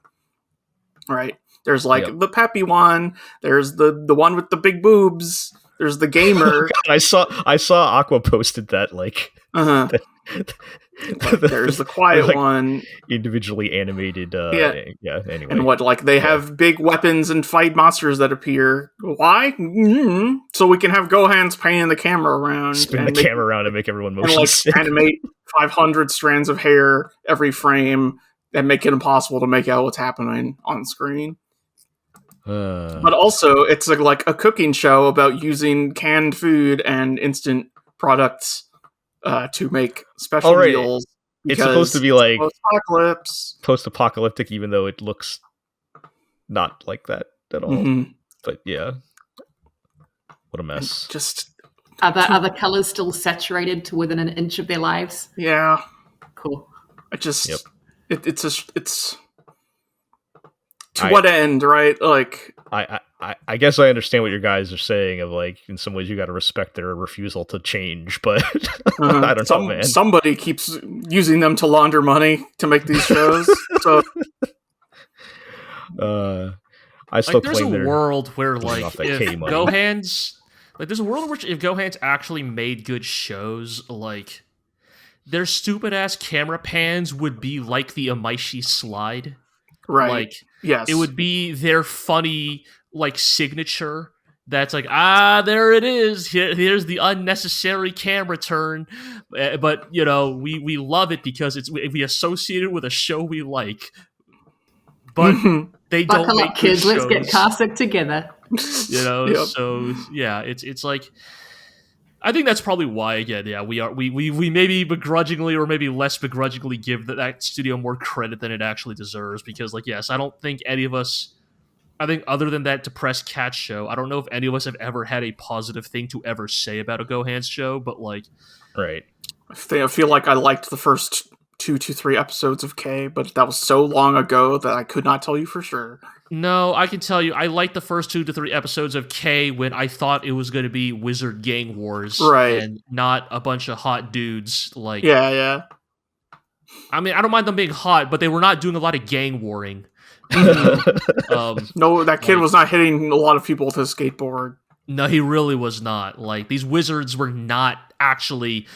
Right? There's the peppy one. There's the one with the big boobs. There's the gamer. God, I saw Aqua posted that Like, there's the quiet like, one. Individually animated. Anyway. And what, like, they have big weapons and fight monsters that appear. Why? Mm-hmm. So we can have Gohan's panning the camera around. Spin the camera around and make everyone motion and, like, sick. animate 500 strands of hair every frame and make it impossible to make out what's happening on screen. But also, it's like a cooking show about using canned food and instant products to make special meals. It's supposed to be like post-apocalyptic, even though it looks not like that at all. Mm-hmm. But yeah, what a mess. Just are the colors still saturated to within an inch of their lives? Yeah, cool. It's what end, right? Like, I guess I understand what your guys are saying. Of like, in some ways, you got to respect their refusal to change, but I don't know, man. Somebody keeps using them to launder money to make these shows. So, I still there's a world where like if Gohan's actually made good shows, like their stupid ass camera pans would be like the Amaishi slide. Right. Like, yes. It would be their funny, like, signature that's like, there it is. Here's the unnecessary camera turn. But, you know, we love it because we associate it with a show we like. But they don't Buckle make up, kids. shows. Let's get casted together. You know, Yep. So, yeah, it's like... I think that's probably why, again, yeah, we maybe begrudgingly or maybe less begrudgingly give that studio more credit than it actually deserves, because, like, yes, I don't think any of us, I think other than that depressed cat show, I don't know if any of us have ever had a positive thing to ever say about a Gohan's show, but, like... Right. I feel like I liked the first 2 to 3 episodes of K, but that was so long ago that I could not tell you for sure. No, I can tell you, I liked the first 2 to 3 episodes of K when I thought it was going to be Wizard Gang Wars, right, and not a bunch of hot dudes. Like, yeah. I mean, I don't mind them being hot, but they were not doing a lot of gang warring. No, that kid was not hitting a lot of people with his skateboard. No, he really was not. Like, these wizards were not actually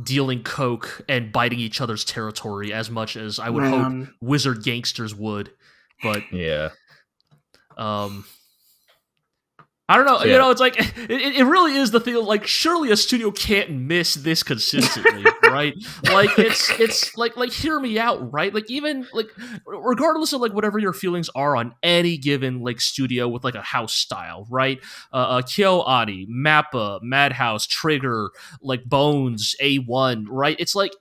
dealing coke and biting each other's territory as much as I would hope wizard gangsters would. But yeah. I don't know, you know, it's like, it really is the thing, like, surely a studio can't miss this consistently, right? Like, it's like, hear me out, right? Like, even, like, regardless of, like, whatever your feelings are on any given, like, studio with, like, a house style, right? KyoAni, Mappa, Madhouse, Trigger, like, Bones, A1, right? It's like,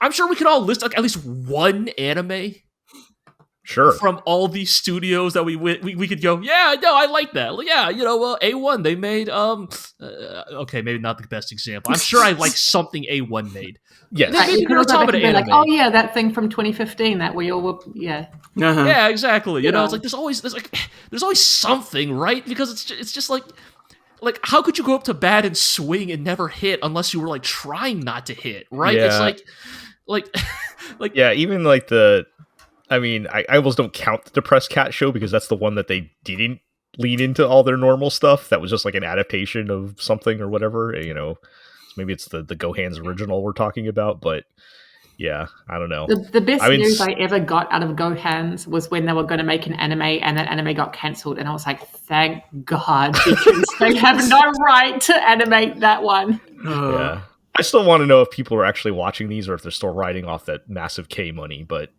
I'm sure we could all list, like, at least one anime Sure. From all these studios that we could go, yeah, no, I like that. Yeah, you know, A1, they made, okay, maybe not the best example. I'm sure I like something A1 made. Yes. Maybe you could like, oh yeah, that thing from 2015 that we all were, yeah. Uh-huh. Yeah, exactly. You know, it's like, there's always something, right? Because it's just like, how could you go up to bat and swing and never hit unless you were, like, trying not to hit, right? Yeah. It's like, yeah, even like I mean, I almost don't count the Depressed Cat show because that's the one that they didn't lean into all their normal stuff. That was just like an adaptation of something or whatever, you know. Maybe it's the Gohan's original we're talking about, but yeah, I don't know. The best news I ever got out of Gohan's was when they were going to make an anime and that anime got cancelled, and I was like, thank God, because they have no right to animate that one. Yeah. I still want to know if people are actually watching these or if they're still riding off that massive K money, but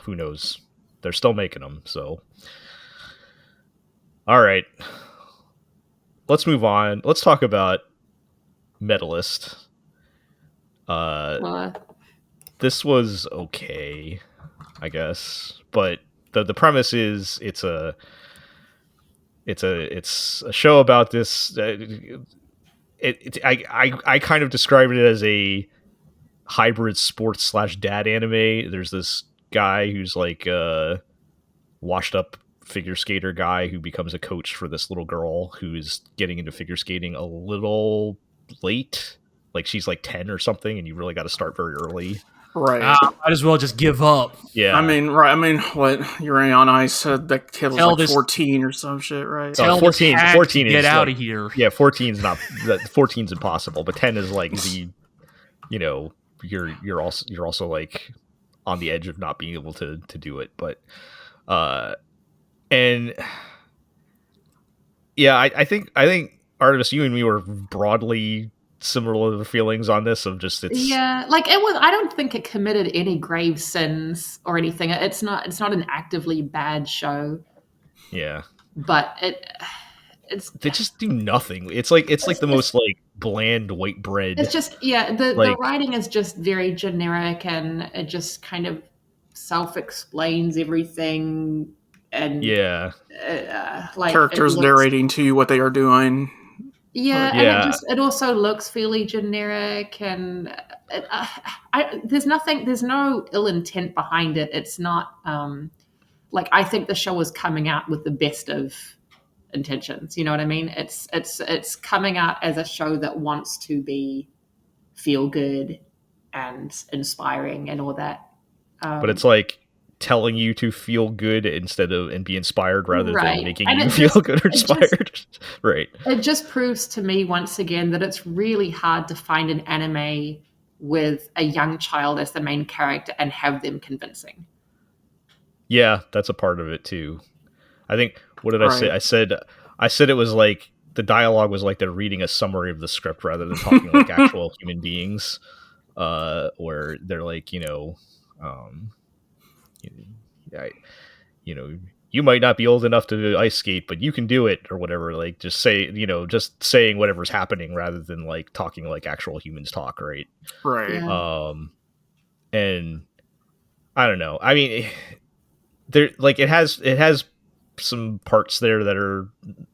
who knows? They're still making them, so. All right. Let's move on. Let's talk about Medalist. This was okay, I guess, but the premise is it's a show about this. I kind of described it as a hybrid sports / dad anime. There's this guy who's like a washed up figure skater guy who becomes a coach for this little girl who's getting into figure skating a little late. Like, she's like 10 or something, and you really got to start very early. Right. Might as well just give up. Yeah. I mean, right. I mean, what Uri on Ice said that kid was Tell like this- 14 or some shit, right? Tell 14 this hack 14 to get is out like- of here. Yeah, 14's not that 14's impossible, but 10 is like the, you know, you're also like on the edge of not being able to do it. But and yeah, I think Artemis, you and me were broadly similar feelings on this of just it's Yeah, like it was. I don't think it committed any grave sins or anything. It's not an actively bad show, yeah. but it's They just do nothing. It's like the most like bland white bread. it's just the like- writing is just very generic, and it just kind of self-explains everything. And Yeah. like Characters it looks- narrating to you what they are doing. Yeah, Yeah. and it also looks fairly generic, and there's no ill intent behind it. It's not like I think the show was coming out with the best of intentions. You know what I mean? It's coming out as a show that wants to be feel good and inspiring and all that. But it's like telling you to feel good and be inspired rather Right. than making And you it feel just- good or it just- inspired. Right. It just proves to me once again that it's really hard to find an anime with a young child as the main character and have them convincing. Yeah, that's a part of it too. I think what did I say? Right. I said it was like the dialogue was like they're reading a summary of the script rather than talking like actual human beings. Where they're like, you might not be old enough to ice skate, but you can do it or whatever. Like just saying whatever's happening rather than like talking like actual humans talk. Right. Right. Yeah. And I don't know. I mean, there like it has some parts there that are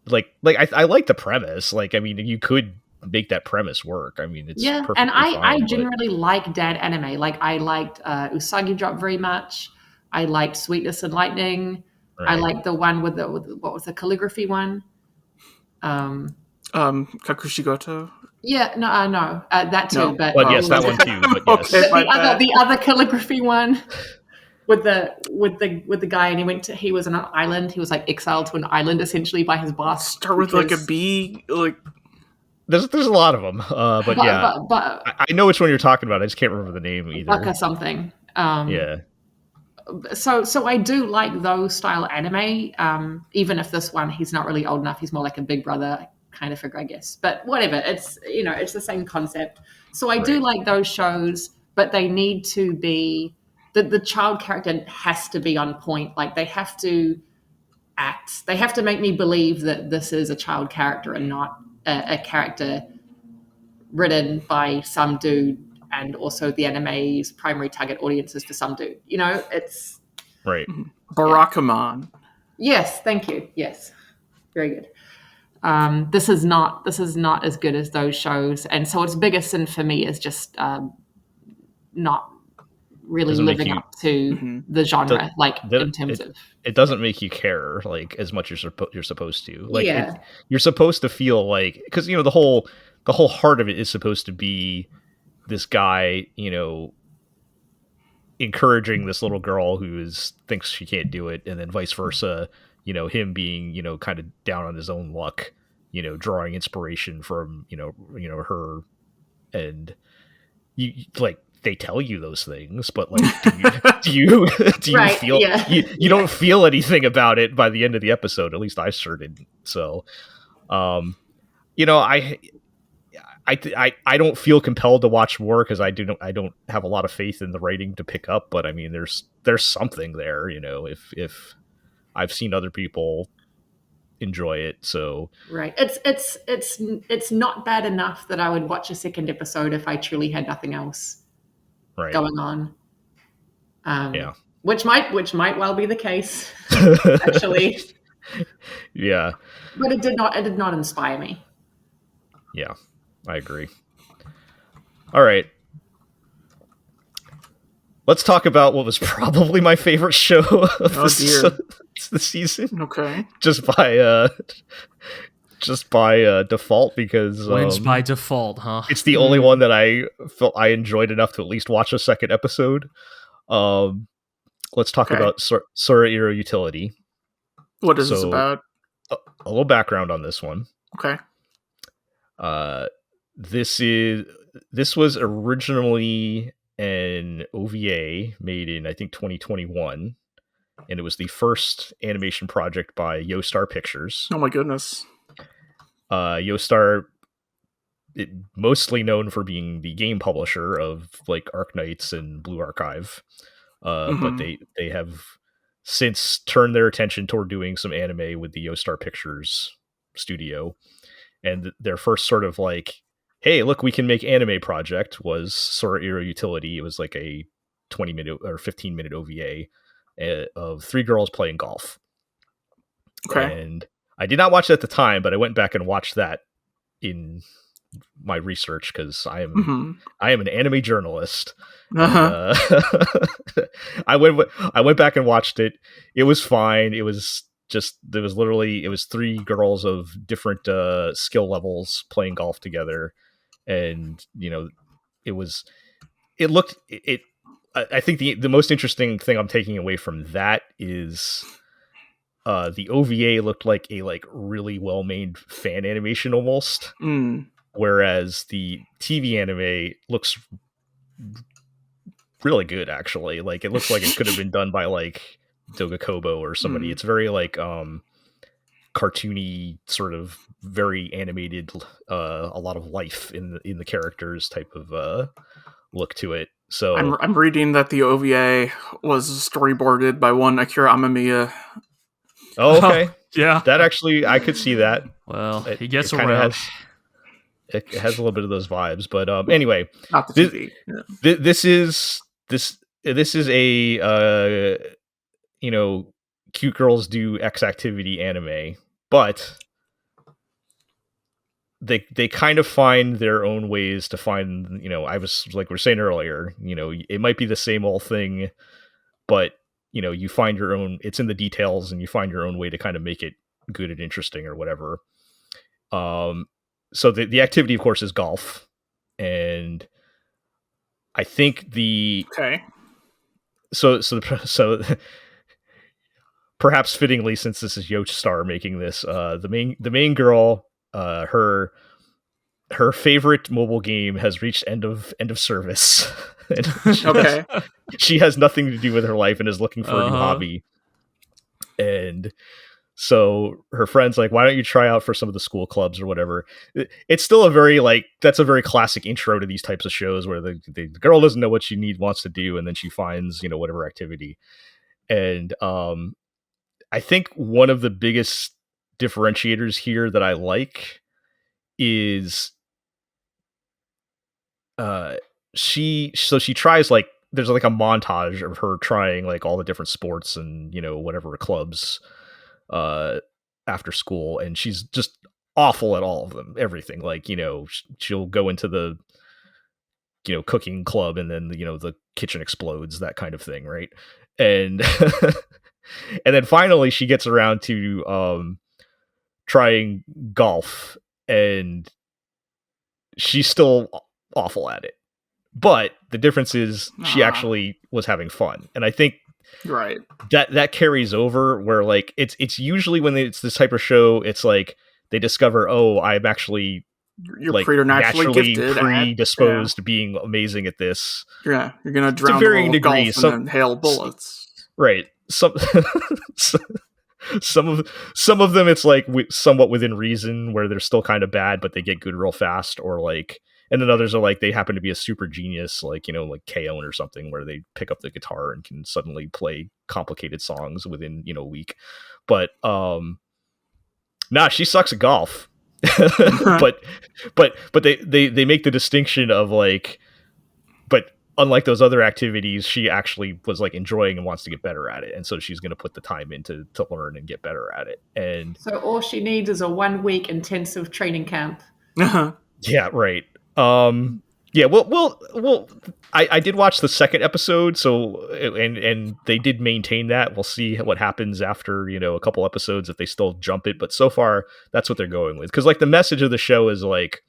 like I like the premise. Like, I mean, you could make that premise work. I mean, it's perfectly and I fine, but- generally like dad anime. Like I liked Usagi Drop very much. I liked Sweetness and Lightning. I Right. liked the one with what was the calligraphy one. Kakushigoto. Yeah, no, that too. No. But But yes, that one too. But yes. Okay. My the other bad. the other calligraphy one with the guy, and he was on an island. He was like exiled to an island essentially by his boss. Start with like a because- B, like There's a lot of them. But yeah, but I know which one you're talking about. I just can't remember the name either. Buck or something. Yeah. So I do like those style anime. Even if this one he's not really old enough, he's more like a big brother kind of figure, I guess. But whatever, it's it's the same concept. So I do like those shows, but they need to be the child character has to be on point. Like they have to act. They have to make me believe that this is a child character and not a character written by some dude. And also the anime's primary target audience is for some dude. It's... Right. Barakamon. Yes, thank you. Yes. Very good. This is not as good as those shows. And so its biggest sin for me is just not really Doesn't make living you- up to the genre, in terms of... It doesn't make you care like as much as you're supposed to. Like Yeah. you're supposed to feel like, because the whole heart of it is supposed to be this guy, encouraging this little girl who thinks she can't do it, and then vice versa. Him being kind of down on his own luck, drawing inspiration from her, and you like they tell you those things, but like do you Right, feel yeah. you don't feel anything about it by the end of the episode? At least I sure didn't. So, I don't feel compelled to watch more because I don't have a lot of faith in the writing to pick up. But I mean, there's something there, if I've seen other people enjoy it. So Right. It's not bad enough that I would watch a second episode if I truly had nothing else right, going on. Yeah. Which might well be the case, actually. Yeah, But it did not inspire me. yeah, I agree. All right. Let's talk about what was probably my favorite show of Oh, dear. the season. Okay. Just by just by default because Wins by default, huh? it's the only one that I felt I enjoyed enough to at least watch a second episode. Let's talk about Sorairo Utility. What is this about? A little background on this one. Okay. This was originally an OVA made in I think 2021, and it was the first animation project by Yoestar Pictures. Oh my goodness. Yoestar, mostly known for being the game publisher of like Arknights and Blue Archive, but they have since turned their attention toward doing some anime with the Yoestar Pictures studio, and their first sort of like, hey, look, we can make anime project was Sorairo Utility. It was like a 20-minute or 15-minute OVA of 3 girls playing golf. Okay. And I did not watch it at the time, but I went back and watched that in my research because I am an anime journalist. I went back and watched it. It was fine. It was 3 girls of different skill levels playing golf together, and I think the most interesting thing I'm taking away from that is the OVA looked like a really well made fan animation almost, whereas the TV anime looks really good actually. Like it looks like it could have been done by like Doga Kobo or somebody. It's very like cartoony, sort of very animated, a lot of life in the characters type of look to it. So I'm reading that the OVA was storyboarded by one Akira Amamiya. Oh, okay. Yeah. That actually, I could see that. Well, he gets around. It has a little bit of those vibes, but anyway, not the TV. This is a cute girls do X activity anime, but they kind of find their own ways to find, I was like we were saying earlier, it might be the same old thing, but you find your own, it's in the details, and you find your own way to kind of make it good and interesting or whatever. So the activity, of course, is golf, and I think so perhaps fittingly, since this is Yoestar making this, the main girl, her favorite mobile game has reached end of service. She has nothing to do with her life and is looking for a new hobby. And so her friend's like, why don't you try out for some of the school clubs or whatever? It's still a very that's a very classic intro to these types of shows where the girl doesn't know what she wants to do, and then she finds, whatever activity. And I think one of the biggest differentiators here that I like is she tries, like, there's like a montage of her trying like all the different sports and whatever clubs after school, and she's just awful at all of them, everything. Like, she'll go into the cooking club, and then the kitchen explodes, that kind of thing, right? And and then finally she gets around to trying golf, and she's still awful at it. But the difference is she actually was having fun. And I think that carries over, where like it's usually when it's this type of show, it's like they discover, oh, I'm actually naturally predisposed to being amazing at this. Yeah, you're gonna drown to varying degrees, and then hail bullets. Right. Some of them it's like somewhat within reason, where they're still kind of bad, but they get good real fast, or like. And then others are like, they happen to be a super genius, like, like K-On! Or something, where they pick up the guitar and can suddenly play complicated songs within, a week. But, she sucks at golf. but they make the distinction of like, but unlike those other activities, she actually was like enjoying and wants to get better at it. And so she's going to put the time in to learn and get better at it. And so all she needs is a 1 week intensive training camp. Yeah, right. Yeah, well. I did watch the second episode, so and they did maintain that. We'll see what happens after a couple episodes if they still jump it. But so far, that's what they're going with. Because like the message of the show is like,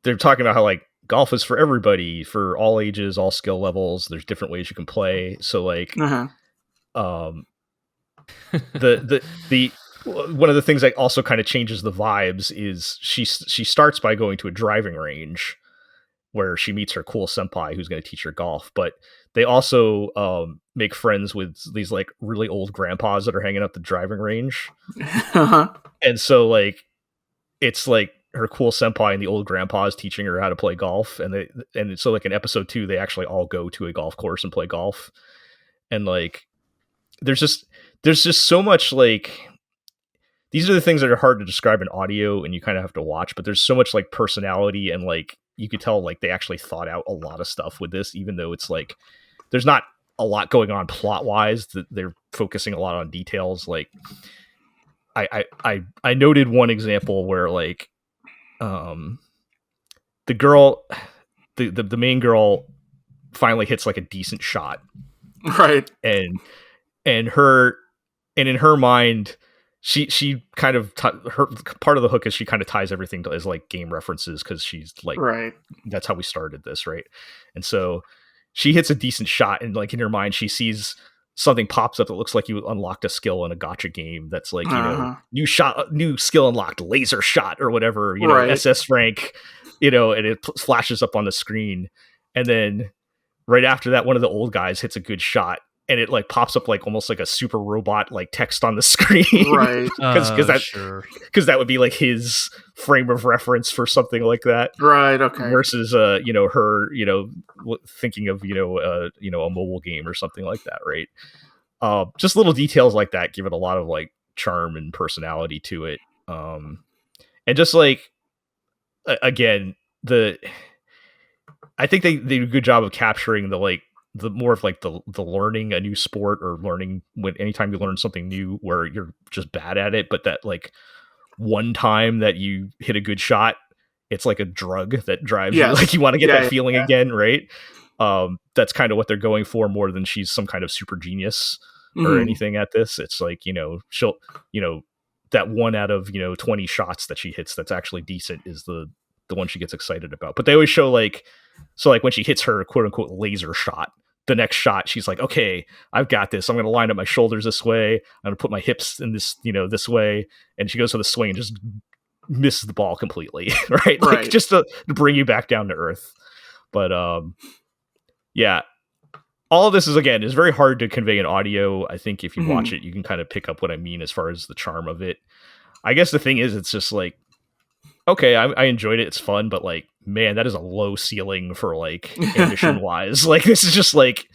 they're talking about how like golf is for everybody, for all ages, all skill levels. There's different ways you can play. So like, the one of the things that also kind of changes the vibes is she starts by going to a driving range where she meets her cool senpai who's going to teach her golf, but they also make friends with these like really old grandpas that are hanging out the driving range. And so like it's like her cool senpai and the old grandpa is teaching her how to play golf, and so like in episode 2 they actually all go to a golf course and play golf. And like there's just so much like, these are the things that are hard to describe in audio and you kind of have to watch, but there's so much like personality, and like you could tell like they actually thought out a lot of stuff with this, even though it's like there's not a lot going on plot wise, that they're focusing a lot on details. Like I noted one example where like the girl, the main girl finally hits like a decent shot, right? And in her mind, she kind of her part of the hook is she kind of ties everything to as like game references, because she's like, right, that's how we started this, right? And so she hits a decent shot, and like in her mind she sees something pops up that looks like you unlocked a skill in a gacha game that's like, new skill unlocked, laser shot or whatever, right. SS rank, and it flashes up on the screen. And then right after that, one of the old guys hits a good shot, and it like pops up like almost like a super robot like text on the screen, right? Because that would be like his frame of reference for something like that, right? Okay. Versus her thinking of a mobile game or something like that, right? Just little details like that give it a lot of like charm and personality to it, and just like again, I think they did a good job of capturing the more of like the learning a new sport, or learning when anytime you learn something new where you're just bad at it, but that like one time that you hit a good shot, it's like a drug that drives you, like you want to get that feeling again, right? That's kind of what they're going for, more than she's some kind of super genius or anything at this. It's like, she'll, that 1 out of 20 shots that she hits that's actually decent is the one she gets excited about. But they always show like, so like when she hits her quote unquote laser shot, the next shot she's like, okay, I've got this, I'm going to line up my shoulders this way, I'm going to put my hips in this this way, and she goes for the swing and just misses the ball completely. right Like just to bring you back down to earth. But yeah, all of this is very hard to convey in audio. I think if you watch it, you can kind of pick up what I mean as far as the charm of it. I guess the thing is, it's just like, okay, I enjoyed it, it's fun, but like, man, that is a low ceiling for like ambition wise. Like this is just like,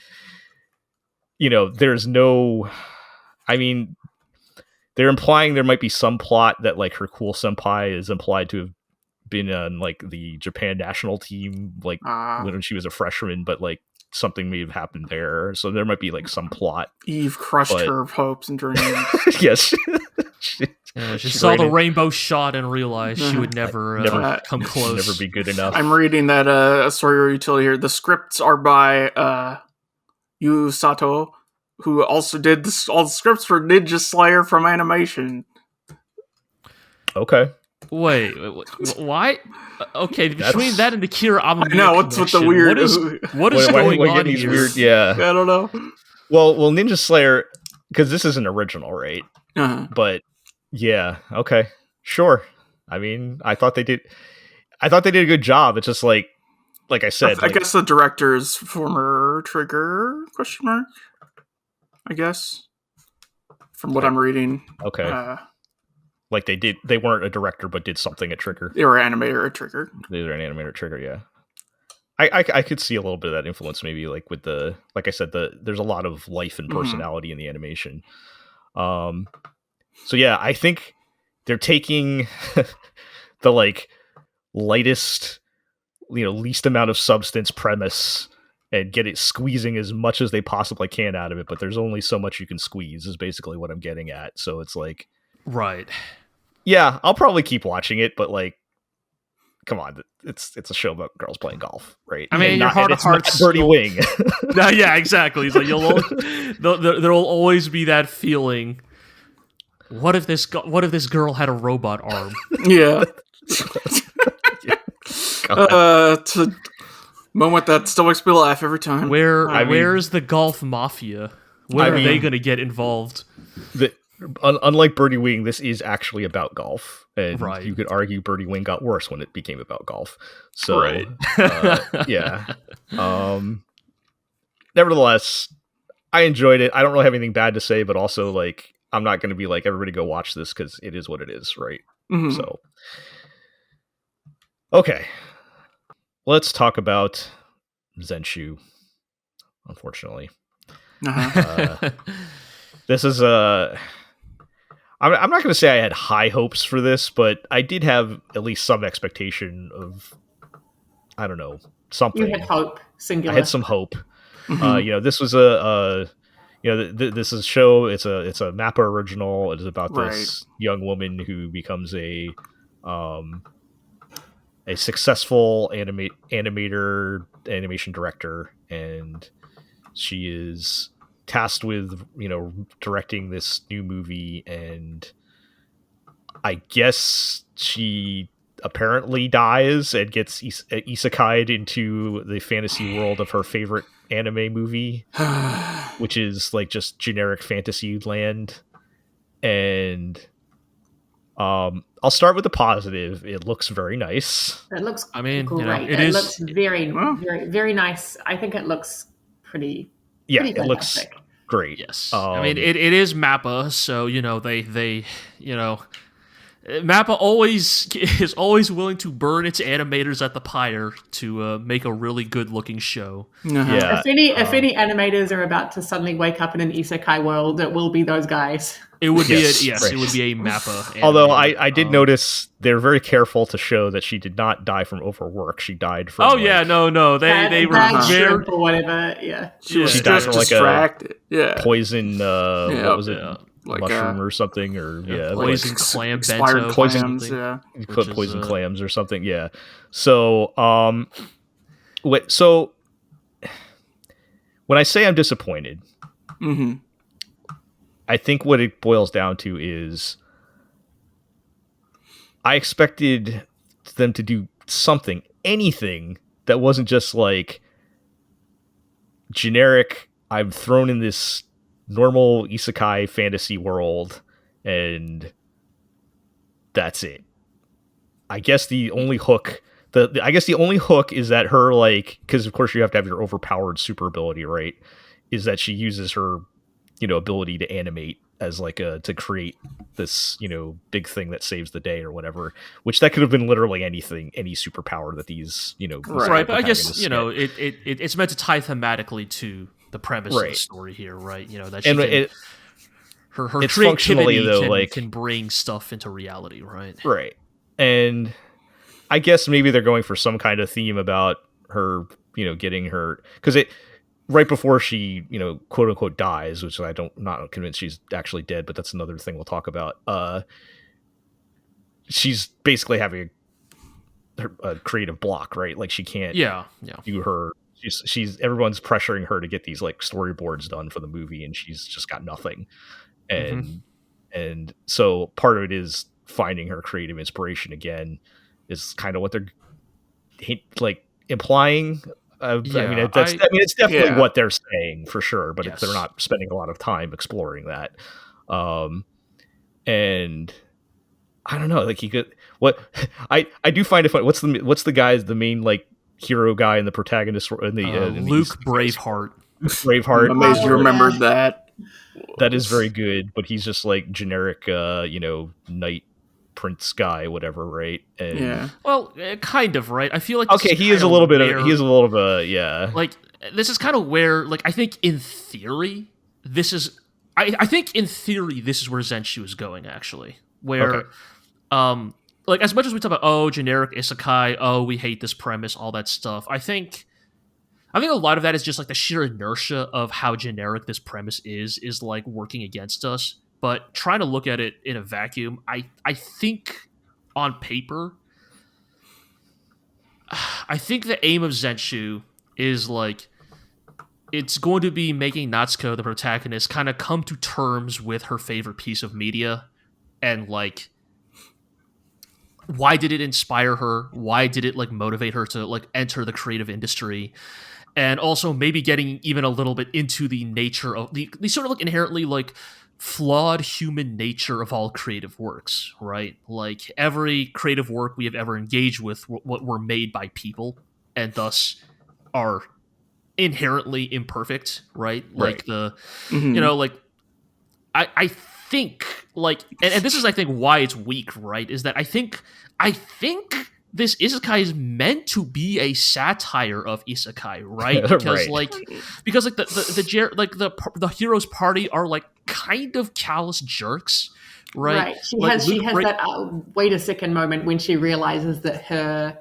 there's no, I mean, they're implying there might be some plot that like her cool senpai is implied to have been on like the Japan national team like when she was a freshman, but like something may have happened there, so there might be like some plot. Eve crushed her hopes and dreams. Yes. She saw the rainbow shot and realized she would never come close. Never be good enough. I'm reading that Sorairo Utility here. The scripts are by Yu Sato, who also did all the scripts for Ninja Slayer from animation. Okay. Wait, why? Okay, between that and the Kira Amamiya no, what's with the weird? What is going on here? Weird, yeah, I don't know. Well, Ninja Slayer, because this is an original, right? But yeah, okay, sure. I mean, I thought they did a good job. It's just like I said, I guess the director's former Trigger ? I guess from what I'm reading. Okay. Like they weren't a director, but did something at Trigger. They were an animator at Trigger. They were an animator at Trigger, yeah. I could see a little bit of that influence, maybe like with like I said, there's a lot of life and personality in the animation. So yeah, I think they're taking the like lightest, least amount of substance premise and squeezing as much as they possibly can out of it, but there's only so much you can squeeze is basically what I'm getting at. So it's like, right. Yeah, I'll probably keep watching it, but like, come on, it's a show about girls playing golf, right? I mean, And your heart of it's not hearts, Birdie you'll- Wing. No, yeah, exactly. It's like there will always be that feeling. What if this girl had a robot arm? Yeah. God. It's a moment that still makes me laugh every time. Where's the golf mafia? When are they going to get involved? Unlike Birdie Wing, this is actually about golf, and Right. you could argue Birdie Wing got worse when it became about golf. So, Right. Yeah. Nevertheless, I enjoyed it. I don't really have anything bad to say, but also like I'm not going to be like everybody go watch this because it is what it is, right? Mhm. So, okay, let's talk about Zenshu. Unfortunately, Uh-huh. this is I'm not going to say I had high hopes for this, but I did have at least some expectation of, I don't know, something. You had hope, singular. I had some hope. Mhm. This was this is a show. It's a Mappa original. It is about this young woman who becomes a successful animation director, and she is tasked with directing this new movie, and I guess she apparently dies and gets isekai'd into the fantasy world of her favorite anime movie, which is like just generic fantasy land. And I'll start with the positive. It looks very nice. It looks I mean, great. it It is- looks very, very, very nice. I think it looks pretty Yeah, pretty it looks fantastic. great. Yes, I mean it is Mappa, so they Mappa is always willing to burn its animators at the pyre to make a really good looking show. Uh-huh. Yeah. If any animators are about to suddenly wake up in an isekai world, it will be those guys. It would Yes, be right. it would be a Mappa. Although animator. I did notice they're very careful to show that she did not die from overwork. She died from. Oh yeah, no, they were Bad very shrimp or whatever. Yeah, She was She died just from, like, a distracted. Yeah. poison. What was it? Yeah. Like Mushroom or something, or poison like clam expired bento or clams. something. Yeah. which is, poison clams or something. Yeah. So so when I say I'm disappointed, Mm-hmm. I think what it boils down to is I expected them to do something, anything that wasn't just like generic. I'm thrown in this normal isekai fantasy world, and that's it. I guess the only hook, the only hook is that her, like, because of course you have to have your overpowered super ability, right? Is that she uses her, ability to animate as like to create this, big thing that saves the day or whatever. Which that could have been literally anything, any superpower that these, Right, but I guess protagonists get. it's meant to tie thematically to the premise of the Right. story here, right? That she And can, it, her it's functionally, creativity though, can bring stuff into reality, right? right. And I guess maybe they're going for some kind of theme about her, getting her, because it right before she, quote unquote dies, which not convinced she's actually dead, but that's another thing we'll talk about. She's basically having a creative block, right? Like she can't do her. She's everyone's pressuring her to get these like storyboards done for the movie, and she's just got nothing. And so part of it is finding her creative inspiration again is kind of what they're like implying. I mean, it's definitely what they're saying for sure, but they're not spending a lot of time exploring that. And I don't know, like he could. What I do find it funny. What's the guy's the main like hero guy and the protagonist in the Luke Braveheart. Braveheart. I'm amazed you remembered that. That is very good, but he's just like generic, knight prince guy, whatever, right? And Yeah. Well, kind of, right? I feel like okay, he is a little bit of a yeah. Like this is kind of where, like, I think in theory this is, I think in theory this is where Zenshu is going actually, where, like as much as we talk about generic isekai, we hate this premise, all that stuff. I think a lot of that is just like the sheer inertia of how generic this premise is like working against us. But trying to look at it in a vacuum, I think on paper, I think the aim of Zenshu is like it's going to be making Natsuko, the protagonist, kind of come to terms with her favorite piece of media and like why did it inspire her? Why did it like motivate her to like enter the creative industry? And also maybe getting even a little bit into the nature of the sort of like inherently like flawed human nature of all creative works, right? Like every creative work we have ever engaged with what were made by people and thus are inherently imperfect, right? Like the you know, like I think like and this is I think why it's weak, right? Is that I think this isekai is meant to be a satire of isekai, right? Because like the hero's party are like kind of callous jerks, right? Right. She like, has that wait a second moment when she realizes that her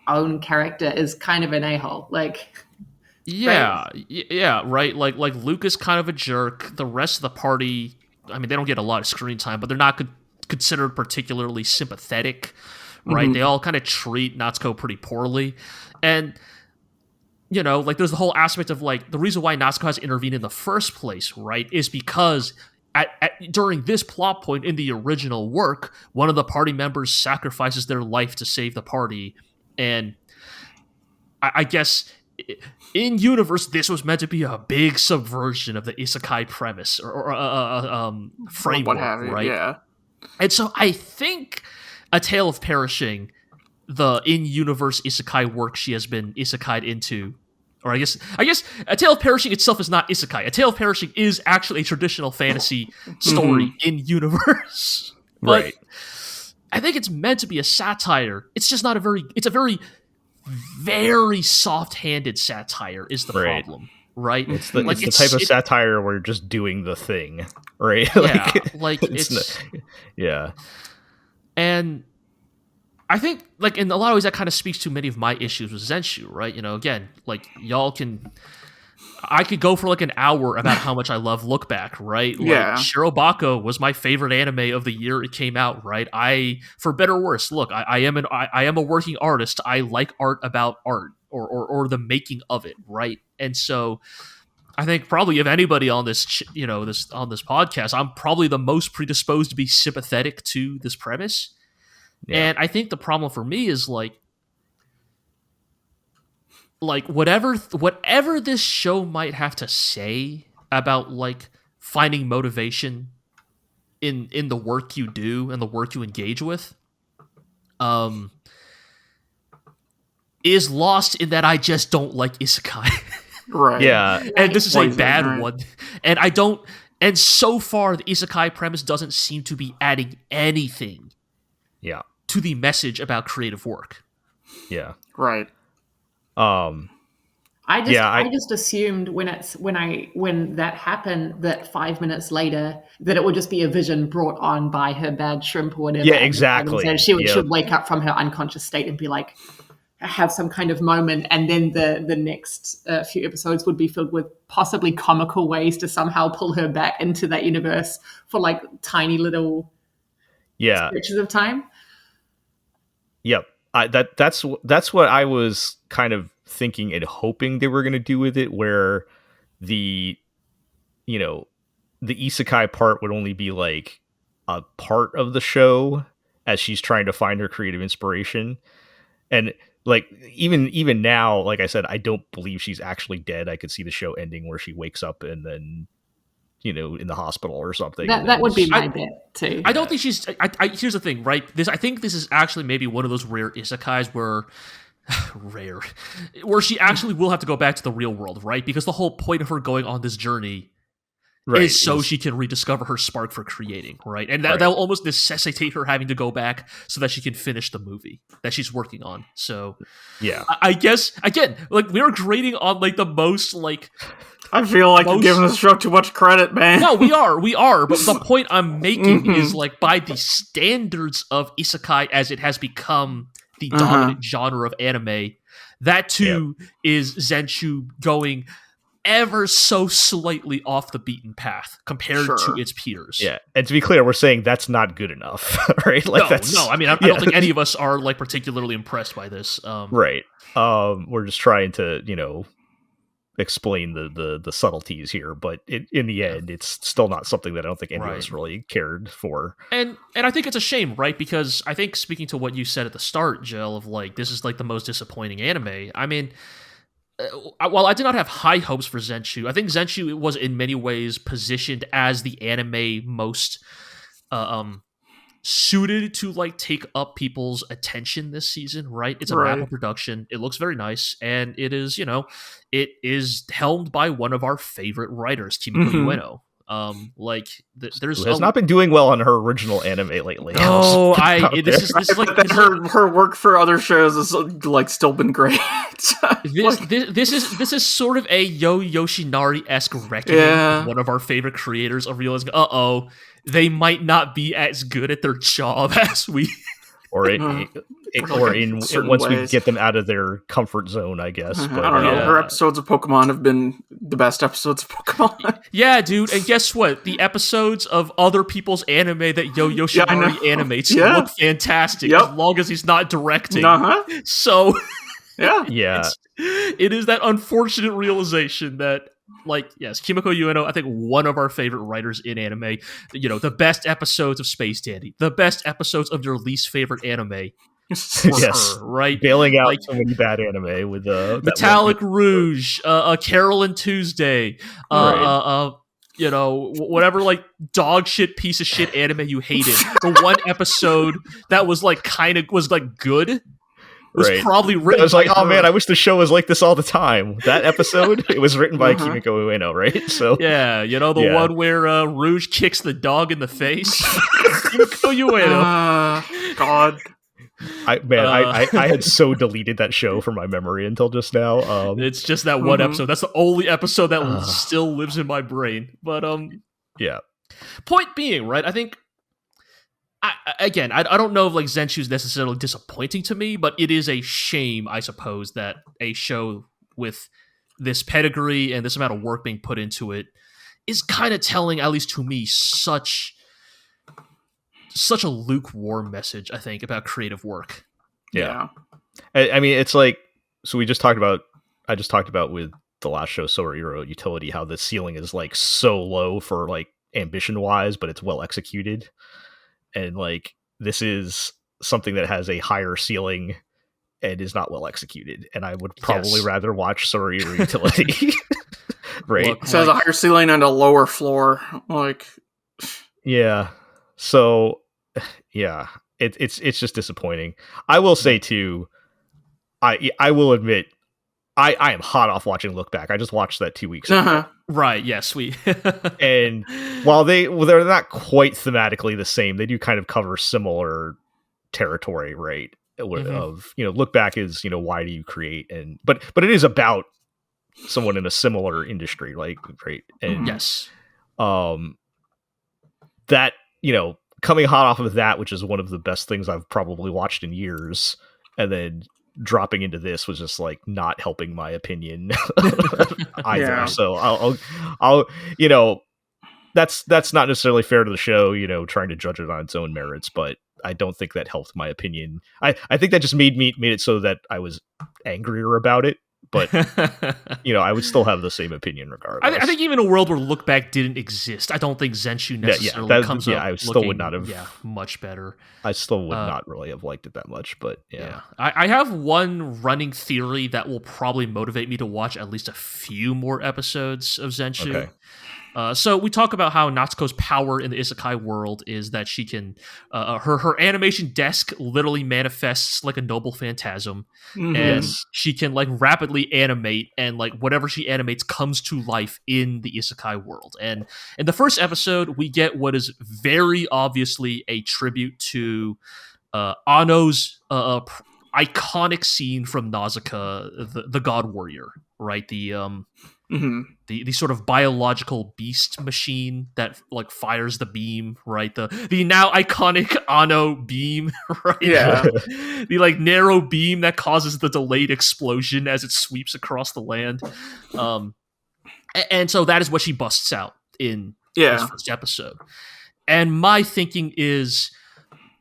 own character is kind of an a-hole. Like yeah, right. Like Luke is kind of a jerk. The rest of the party, I mean, they don't get a lot of screen time, but they're not considered particularly sympathetic, right? They all kind of treat Natsuko pretty poorly, and you know, like there's the whole aspect of like the reason why Natsuko has intervened in the first place, right? Is because during this plot point in the original work, one of the party members sacrifices their life to save the party, and I guess. In universe, this was meant to be a big subversion of the isekai premise or framework, right? Yeah. And so I think A Tale of Perishing, the in-universe isekai work she has been isekai'd into, or I guess A Tale of Perishing itself is not isekai. A Tale of Perishing is actually a traditional fantasy story in universe, but I think it's meant to be a satire. It's just not it's a very very soft-handed satire is the problem, right? It's the type of satire where you're just doing the thing, right? Yeah. And I think, like, in a lot of ways, that kind of speaks to many of my issues with Zenshu, right? You know, again, like, I could go for like an hour about how much I love Look Back, right? Like, Shirobako was my favorite anime of the year it came out, right? For better or worse, look, I am a working artist. I like art about art or the making of it, right? And so I think probably if anybody on this, on this podcast, I'm probably the most predisposed to be sympathetic to this premise. Yeah. And I think the problem for me is like whatever this show might have to say about like finding motivation in the work you do and the work you engage with is lost in that I just don't like isekai. Right. Yeah. And this is a bad one. And so far the isekai premise doesn't seem to be adding anything to the message about creative work. Yeah. Right. I just assumed when that happened that 5 minutes later that it would just be a vision brought on by her bad shrimp or whatever. Yeah, exactly. And she should wake up from her unconscious state and be like, have some kind of moment, and then the next few episodes would be filled with possibly comical ways to somehow pull her back into that universe for like tiny little stretches of time. Yep. That's what I was kind of thinking and hoping they were going to do with it, where the isekai part would only be like a part of the show as she's trying to find her creative inspiration. And like even now, like I said, I don't believe she's actually dead. I could see the show ending where she wakes up and then in the hospital or something. That would be my bet too. I don't think she's. Here's the thing, right? I think this is actually maybe one of those rare isekais where she actually will have to go back to the real world, right? Because the whole point of her going on this journey is so she can rediscover her spark for creating, right? And that will almost necessitate her having to go back so that she can finish the movie that she's working on. So, yeah, I guess again, like we're grading on like the most like. I feel like you're giving this show too much credit, man. No, we are. But the point I'm making is like by the standards of isekai as it has become the dominant genre of anime, that too is Zenshu going ever so slightly off the beaten path compared to Sure. its peers. Yeah, and to be clear, we're saying that's not good enough, right? Like No. I mean, I don't think any of us are like particularly impressed by this. Right. We're just trying to, explain the subtleties here, but in the end, it's still not something that I don't think any of us really cared for. And I think it's a shame, right? Because I think, speaking to what you said at the start, Jill, of like, this is like the most disappointing anime. I mean, while I did not have high hopes for Zenshu, I think Zenshu was in many ways positioned as the anime most suited to like take up people's attention this season, right? It's a Apple production. It looks very nice, and it is, it is helmed by one of our favorite writers, Kimiko Ueno. There's Who has not been doing well on her original anime lately. Oh, this is like her work for other shows has like still been great. This is sort of a Yo Yoshinari-esque reckoning of one of our favorite creators of realizing, they might not be as good at their job as we, once we get them out of their comfort zone, I guess. But, I don't know. Her episodes of Pokemon have been the best episodes of Pokemon. Yeah, dude. And guess what? The episodes of other people's anime that Yo Yoshinari animates look fantastic as long as he's not directing. So, it is that unfortunate realization that, like, yes, Kimiko Ueno, I think one of our favorite writers in anime, the best episodes of Space Dandy, the best episodes of your least favorite anime. Her, right? Bailing out so many bad anime with Metallic Rouge, Carolyn Tuesday, whatever like dog shit piece of shit anime you hated. The one episode that was like good was probably written. I was like, by her. Man, I wish the show was like this all the time. That episode, it was written by Kimiko Ueno, right? So the one where Rouge kicks the dog in the face. Kimiko Ueno. God. I had so deleted that show from my memory until just now. It's just that one episode. That's the only episode that still lives in my brain. But point being, right? I think. I don't know if like Zenshu's necessarily disappointing to me, but it is a shame, I suppose, that a show with this pedigree and this amount of work being put into it is kind of telling, at least to me, such a lukewarm message, I think, about creative work. Yeah. I mean, it's like, so I just talked about with the last show, Sorairo Utility, how the ceiling is like so low for like ambition wise, but it's well executed. And like, this is something that has a higher ceiling and is not well executed. And I would probably rather watch Sorairo Utility. Right? Look, it has a higher ceiling and a lower floor. Like, yeah. So, yeah, it's just disappointing. I will say too, I will admit, I am hot off watching Look Back. I just watched that 2 weeks ago. Right, yes, and while they're not quite thematically the same, they do kind of cover similar territory, right? Of Look Back is why do you create, and but it is about someone in a similar industry, like, right? And that coming hot off of that, which is one of the best things I've probably watched in years, and then dropping into this was just like not helping my opinion either. So I'll that's not necessarily fair to the show, trying to judge it on its own merits, but I don't think that helped my opinion. I think that just made it so that I was angrier about it. But I would still have the same opinion regardless. I think even a world where Look Back didn't exist, I don't think Zenshu necessarily comes up. I still would not have much better. I still would not really have liked it that much, but I have one running theory that will probably motivate me to watch at least a few more episodes of Zenshu. Okay. So we talk about how Natsuko's power in the isekai world is that she can, her animation desk literally manifests like a noble phantasm, and she can like rapidly animate, and like whatever she animates comes to life in the isekai world. And in the first episode, we get what is very obviously a tribute to Ano's iconic scene from Nausicaa, the God Warrior, right? The sort of biological beast machine that like fires the beam, right? The now iconic Ano beam, right? Yeah. The like narrow beam that causes the delayed explosion as it sweeps across the land. And so that is what she busts out in Yeah. this first episode. And my thinking is,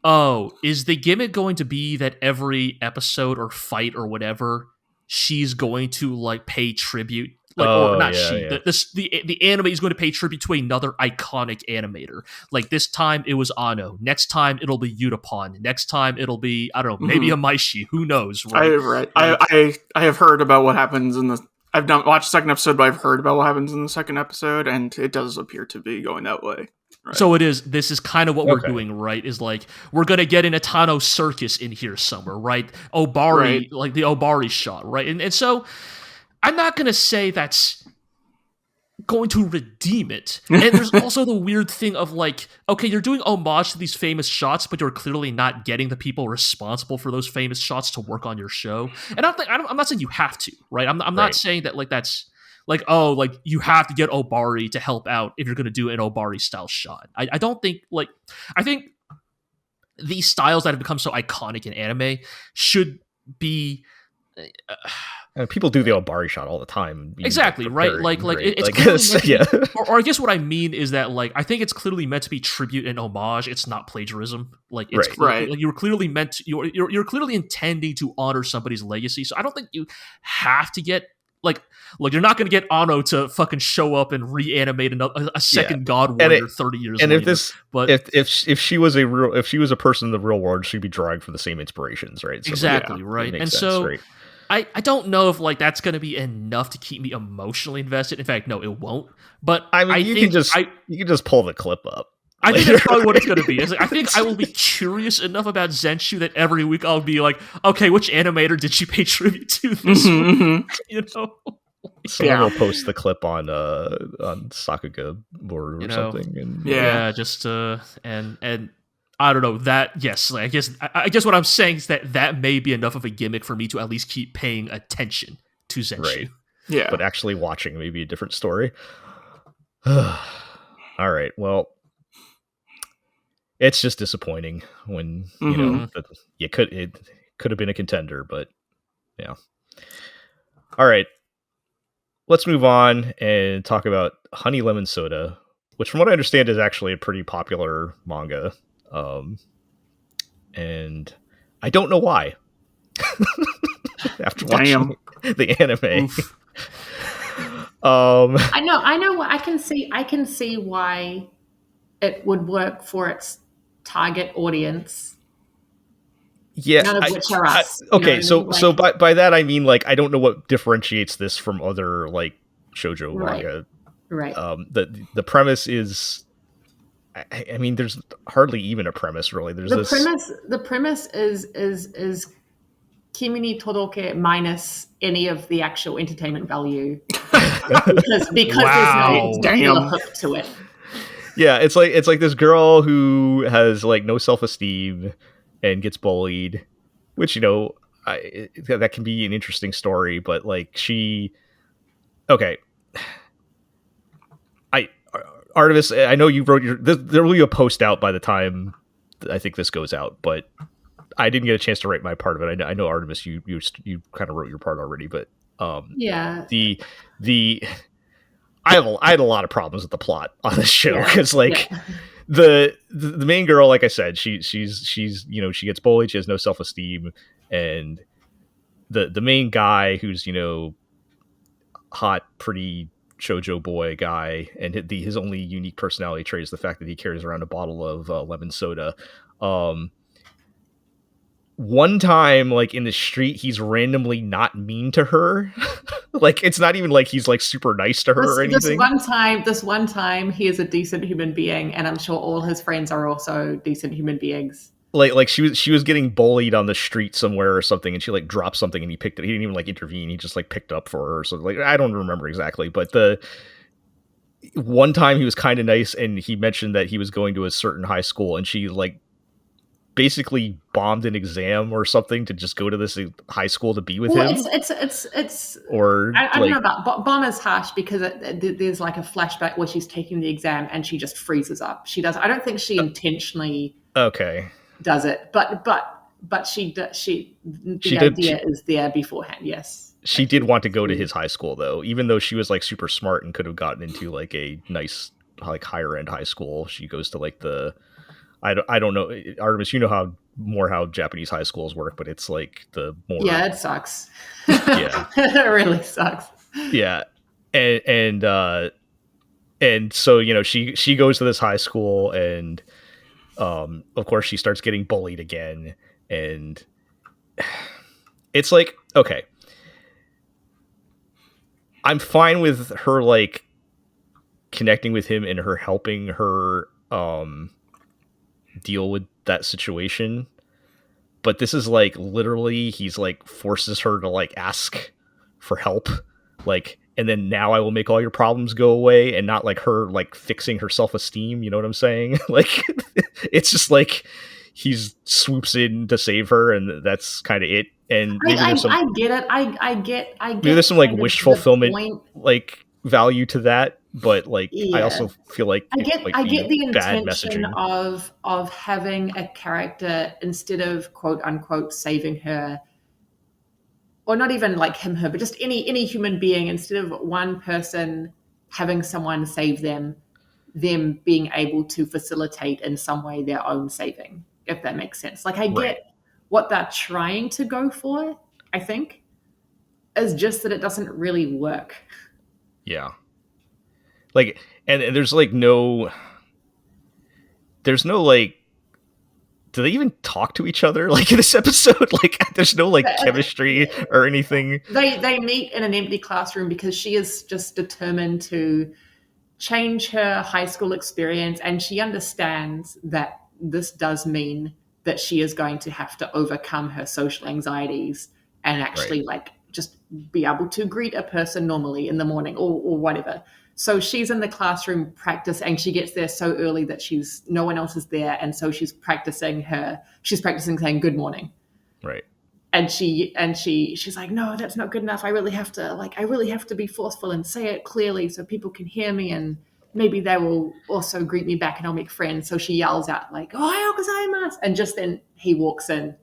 is the gimmick going to be that every episode or fight or whatever, she's going to like pay tribute? Like, or not the anime is going to pay tribute to another iconic animator. Like this time it was Ano. Next time it'll be Utapon. Next time it'll be, I don't know, maybe a Maishi. Who knows? Right? I have heard about what happens in the. I've not watched the second episode, but I've heard about what happens in the second episode, and it does appear to be going that way. Right. So this is kind of what we're doing, right? Is like, we're going to get an Atano circus in here somewhere, right? Obari, Right. like the Obari shot, right? And so I'm not going to say that's going to redeem it. And there's also the weird thing of like, okay, you're doing homage to these famous shots, but you're clearly not getting the people responsible for those famous shots to work on your show. And I'm not saying you have to, right? I'm not saying that like that's like, like you have to get Obari to help out if you're going to do an Obari style shot. I don't think like, I think these styles that have become so iconic in anime should be people do the Obari shot all the time. Exactly, right? Like it's or I guess what I mean is that like I think it's clearly meant to be tribute and homage. It's not plagiarism. Like it's right. Like, you're clearly meant to, you're clearly intending to honor somebody's legacy. So I don't think you have to get like, look, you're not going to get Ano to fucking show up and reanimate a second God Warrior 30 years later. If she was a person in the real world, she'd be drawing from the same inspirations, right? So, exactly, right. And sense, so right? I don't know if like that's going to be enough to keep me emotionally invested. In fact, no, it won't. But I mean, you can just pull the clip up. I think that's probably what it's going to be. I think I will be curious enough about Zenshu that every week I'll be like, okay, which animator did she pay tribute to this week? You know? Someone will post the clip on Sakuga board or something. And, just and I don't know that. Yes, like, I guess what I'm saying is that may be enough of a gimmick for me to at least keep paying attention to Zenshu. Right. Yeah, but actually watching may be a different story. All right, well. It's just disappointing when you know it could have been a contender, but yeah. All right, let's move on and talk about Honey Lemon Soda, which, from what I understand, is actually a pretty popular manga, and I don't know why. After watching the anime, I know. I can see why it would work for its target audience. Yeah, none of which are us. Okay, so by that I mean like I don't know what differentiates this from other like shoujo manga. Right. The premise is, I mean, there's hardly even a premise really. There's the premise is Kimi ni Todoke minus any of the actual entertainment value because there's no hook to it. Yeah, it's like this girl who has like no self-esteem and gets bullied, which, you know, that can be an interesting story, but like Artemis, I know you wrote there will be a post out by the time I think this goes out, but I didn't get a chance to write my part of it. I know Artemis, you kind of wrote your part already, but I had a lot of problems with the plot on this show because the main girl, like I said, she's you know, she gets bullied, she has no self-esteem, and the main guy who's, you know, hot, pretty shoujo boy guy, and his only unique personality trait is the fact that he carries around a bottle of lemon soda. One time, like in the street, he's randomly not mean to her. Like it's not even like he's like super nice to her or anything. This one time, he is a decent human being, and I'm sure all his friends are also decent human beings. Like she was getting bullied on the street somewhere or something, and she like dropped something, and he picked it. He didn't even like intervene. He just like picked up for her. So like I don't remember exactly, but the one time he was kind of nice, and he mentioned that he was going to a certain high school, and she like basically bombed an exam or something to just go to this high school to be with him. It's or I don't know about bomb is harsh because there's like a flashback where she's taking the exam and she just freezes up. I don't think she intentionally does it, but the idea is there beforehand. Yes. she did want to go to his high school though, even though she was like super smart and could have gotten into like a nice like higher end high school. She goes to like the I don't know, Artemis, you know how Japanese high schools work, but it's like the more Yeah, it sucks. Yeah. It really sucks. Yeah. And so, you know, she goes to this high school, and of course she starts getting bullied again, and it's like, okay, I'm fine with her like connecting with him and her helping her deal with that situation, but this is like literally he's like forces her to like ask for help, like, and then now I will make all your problems go away, and not like her like fixing her self-esteem, you know what I'm saying? Like it's just like he's swoops in to save her, and that's kind of it. And maybe I there's some, get it. I get. maybe there's some like kind of wish the fulfillment point. like value to that, but like I Yeah. also feel like I it get might I be get the bad intention messaging. of having a character, instead of quote unquote saving her, or not even like him, her, but just any human being, instead of one person having someone save them being able to facilitate in some way their own saving, if that makes sense. Like I Right. get what they're trying to go for, I think, is just that it doesn't really work. Yeah. Like, and there's like there's no like, do they even talk to each other like in this episode? Like there's no like chemistry or anything. They meet in an empty classroom because she is just determined to change her high school experience, and she understands that this does mean that she is going to have to overcome her social anxieties and actually like just be able to greet a person normally in the morning or whatever. So she's in the classroom practice, and she gets there so early that no one else is there, and so she's practicing saying good morning. Right. And she's like, no, that's not good enough. I really have to be forceful and say it clearly so people can hear me, and maybe they will also greet me back and I'll make friends. So she yells out like, "Ohayou gozaimasu," and just then he walks in,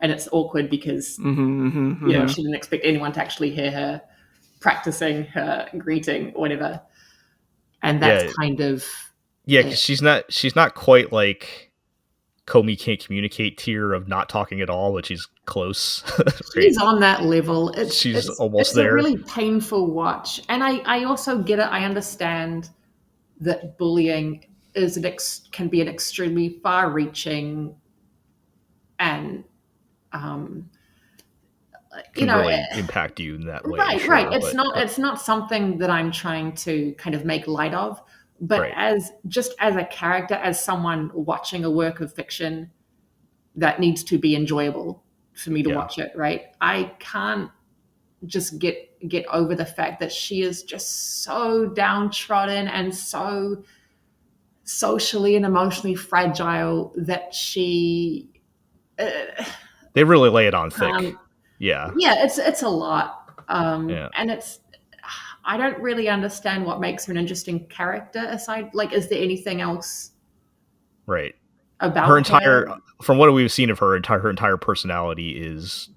and it's awkward because you know, she didn't expect anyone to actually hear her practicing her greeting or whatever. And that's kind of because she's not quite like Comey can't communicate tier of not talking at all, but she's close. Right? She's on that level. She's almost it's there. a really painful watch. And I also get it. I understand that bullying can be an extremely far-reaching and can really impact you in that way. Right. It's not something that I'm trying to kind of make light of, but as a character, as someone watching a work of fiction that needs to be enjoyable for me to watch it, right? I can't just get over the fact that she is just so downtrodden and so socially and emotionally fragile that she they really lay it on thick. It's a lot. And I don't really understand what makes her an interesting character aside. Like, is there anything else? Right. About her entire, from what we've seen of her entire personality is,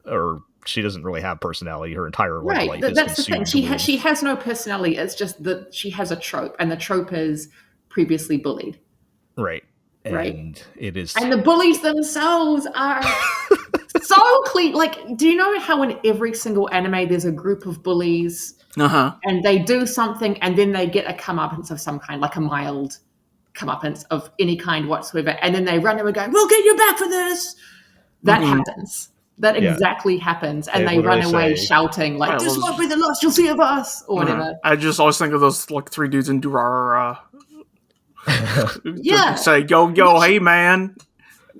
or she doesn't really have personality. Her entire life is that's the thing. consumed She has no personality. It's just that she has a trope, and the trope is previously bullied. Right. And it is, and the bullies themselves are so clean. Like, do you know how in every single anime there's a group of bullies, and they do something, and then they get a comeuppance of some kind, like a mild comeuppance of any kind whatsoever, and then they run away going, "We'll get you back for this." That happens. That exactly happens, and they run away shouting like, "This won't be the last you'll see of us," or whatever. I just always think of those like three dudes in Durara. Say yo, hey man,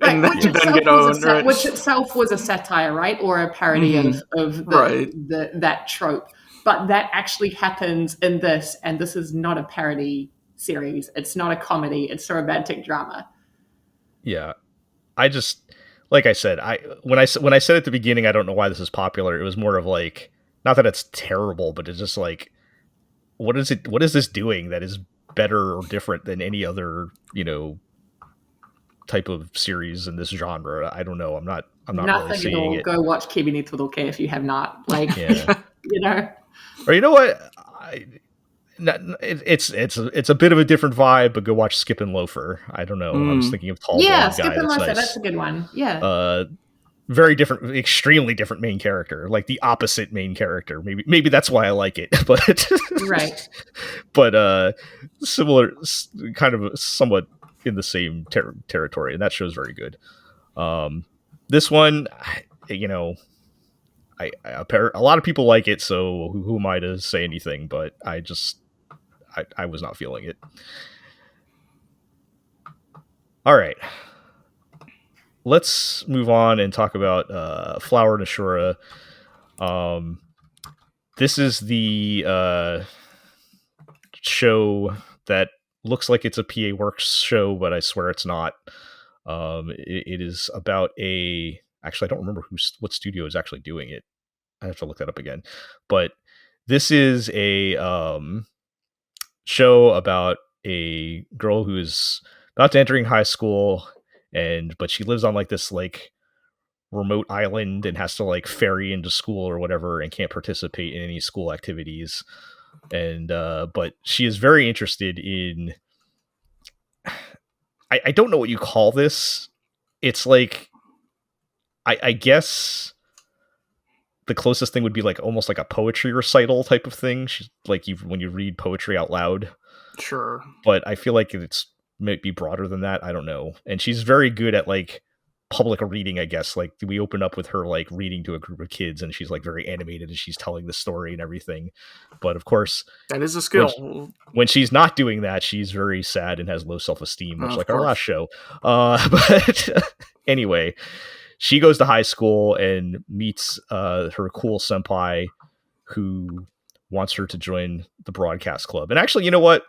and then get owned. Which itself was a satire, right, or a parody of that trope. But that actually happens in this, and this is not a parody series. It's not a comedy. It's a romantic drama. Yeah, I just, like I said, when I said at the beginning, I don't know why this is popular. It was more of like, not that it's terrible, but it's just like, what is this doing that is better or different than any other, type of series in this genre? I don't know. I'm not I'm not Nothing really at seeing all. it. Go watch Kimi ni Todoroki if you have not. Like, Yeah. you know. Or you know what? It's a bit of a different vibe, but go watch Skip and Loafer. I don't know. I was thinking of Tall Yeah, Blonde Skip Guy. and That's Loafer, nice. that's a good one. Yeah. Very different, extremely different main character, like the opposite main character. Maybe that's why I like it, but Right. but similar, kind of somewhat in the same territory, and that show's very good. This one, you know, a lot of people like it, so who am I to say anything? But I was not feeling it. All right. Let's move on and talk about Flower and Asura. This is the show that looks like it's a PA Works show, but I swear it's not. It is about actually, I don't remember what studio is actually doing it. I have to look that up again. But this is a show about a girl who is about to entering high school, but she lives on like this like remote island and has to like ferry into school or whatever and can't participate in any school activities. And but she is very interested in I don't know what you call this. It's like I guess the closest thing would be like almost like a poetry recital type of thing. She's like when you read poetry out loud. Sure. But I feel like it's might be broader than that. I don't know. And she's very good at like public reading, I guess. Like we open up with her like reading to a group of kids, and she's like very animated as she's telling the story and everything. But of course, that is a skill. When she's not doing that, she's very sad and has low self-esteem, much like our last show. But anyway, she goes to high school and meets her cool senpai who wants her to join the broadcast club. And actually, you know what?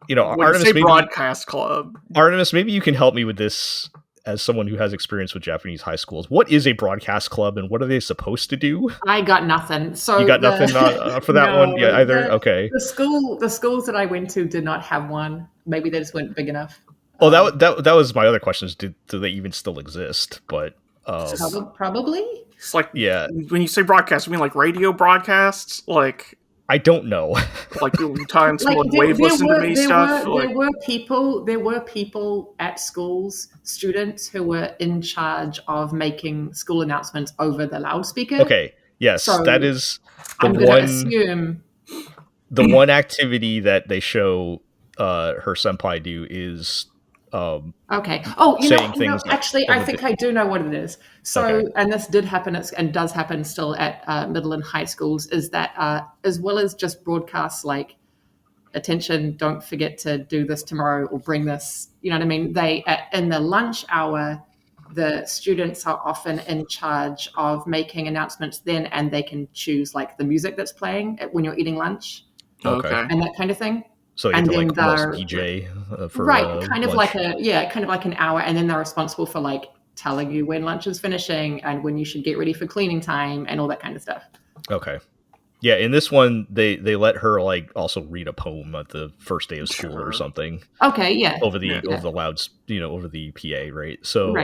You know, Artemis, broadcast club. Artemis, maybe you can help me with this as someone who has experience with Japanese high schools. What is a broadcast club, and what are they supposed to do? I got nothing. So you got nothing for that one? Yeah, either. Okay. The schools that I went to did not have one. Maybe they just weren't big enough. Oh, that was my other question: is do they even still exist? But probably. It's like, yeah. When you say broadcast, you mean like radio broadcasts? Like, I don't know. Like time like wave listen to me stuff. There were people at schools, students who were in charge of making school announcements over the loudspeaker. Okay. Yes, so that is I'm going to assume the one activity that they show her senpai do is okay. Oh, saying things. Actually, I think I do know what it is. So, okay. And this did happen and does happen still at middle and high schools, is that as well as just broadcasts like, attention, don't forget to do this tomorrow or bring this, you know what I mean? They, in the lunch hour, the students are often in charge of making announcements then, and they can choose like the music that's playing when you're eating lunch. Okay. And that kind of thing. So you have to like PJ for kind of lunch. kind of like an hour, and then they're responsible for like telling you when lunch is finishing and when you should get ready for cleaning time and all that kind of stuff. Okay. Yeah, in this one they let her like also read a poem at the first day of school or something. Okay, yeah. Over the louds, over the PA, right? So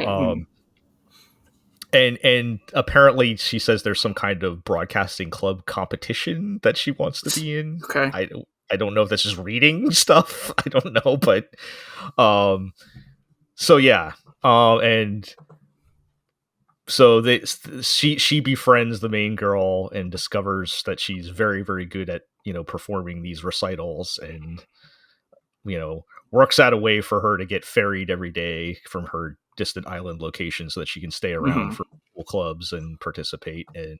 and apparently she says there's some kind of broadcasting club competition that she wants to be in. Okay. I don't know if that's just reading stuff. I don't know, but so yeah. And so she befriends the main girl and discovers that she's very, very good at, performing these recitals, and works out a way for her to get ferried every day from her distant island location so that she can stay around for cool clubs and participate, and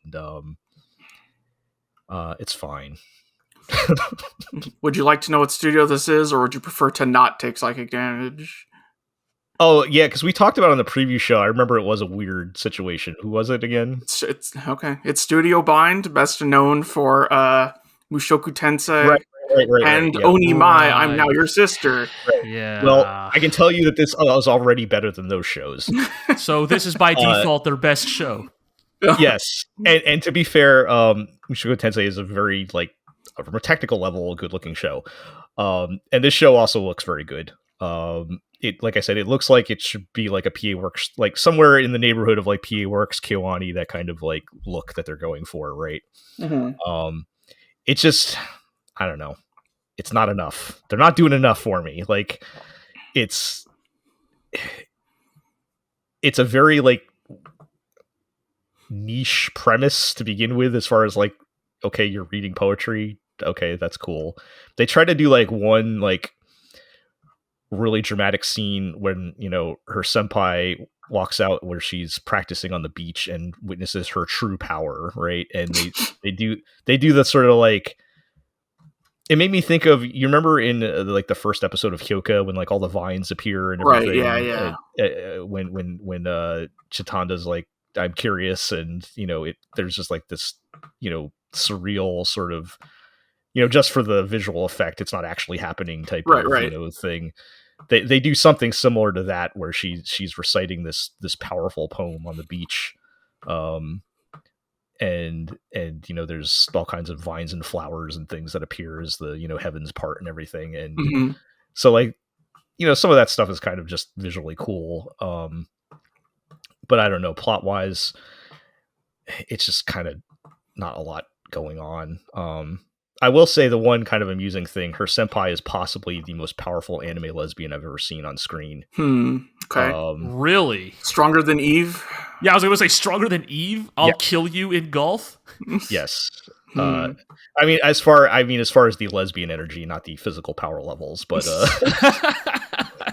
it's fine. Would you like to know what studio this is, or would you prefer to not take psychic damage? Oh yeah, because we talked about it on the preview show. I remember it was a weird situation. Who was it again? It's okay. It's Studio Bind, best known for Mushoku Tensei, right, and Onimai. I'm Now Your Sister. Right. Yeah. Well, I can tell you that this was already better than those shows. So this is by default their best show. Yes, and to be fair, Mushoku Tensei is a very from a technical level, a good looking show. And this show also looks very good. it, like I said, it looks like it should be like a PA Works, like somewhere in the neighborhood of like PA Works, Kiwani, that kind of like look that they're going for, right? It just, I don't know. It's not enough. They're not doing enough for me. Like, it's a very like niche premise to begin with, as far as like, okay, you're reading poetry. Okay, that's cool. They try to do like one like really dramatic scene when, you know, her senpai walks out where she's practicing on the beach and witnesses her true power, right? And they do the sort of like, it made me think of, you remember in like the first episode of Hyoka when like all the vines appear and everything, right? Yeah. When Chitanda's like, I'm curious, and you know, there's just like this, you know, surreal sort of, you know, just for the visual effect, it's not actually happening type of you know, thing. They do something similar to that where she's reciting this powerful poem on the beach, and you know, there's all kinds of vines and flowers and things that appear as the, you know, heavens part and everything, and so like, you know, some of that stuff is kind of just visually cool, but I don't know, plot wise, it's just kind of not a lot going on. I will say the one kind of amusing thing, her senpai is possibly the most powerful anime lesbian I've ever seen on screen. Okay. Really? Stronger than Eve? Yeah, I was going to say stronger than Eve. I'll kill you in golf. Yes. I mean, as far as the lesbian energy, not the physical power levels, but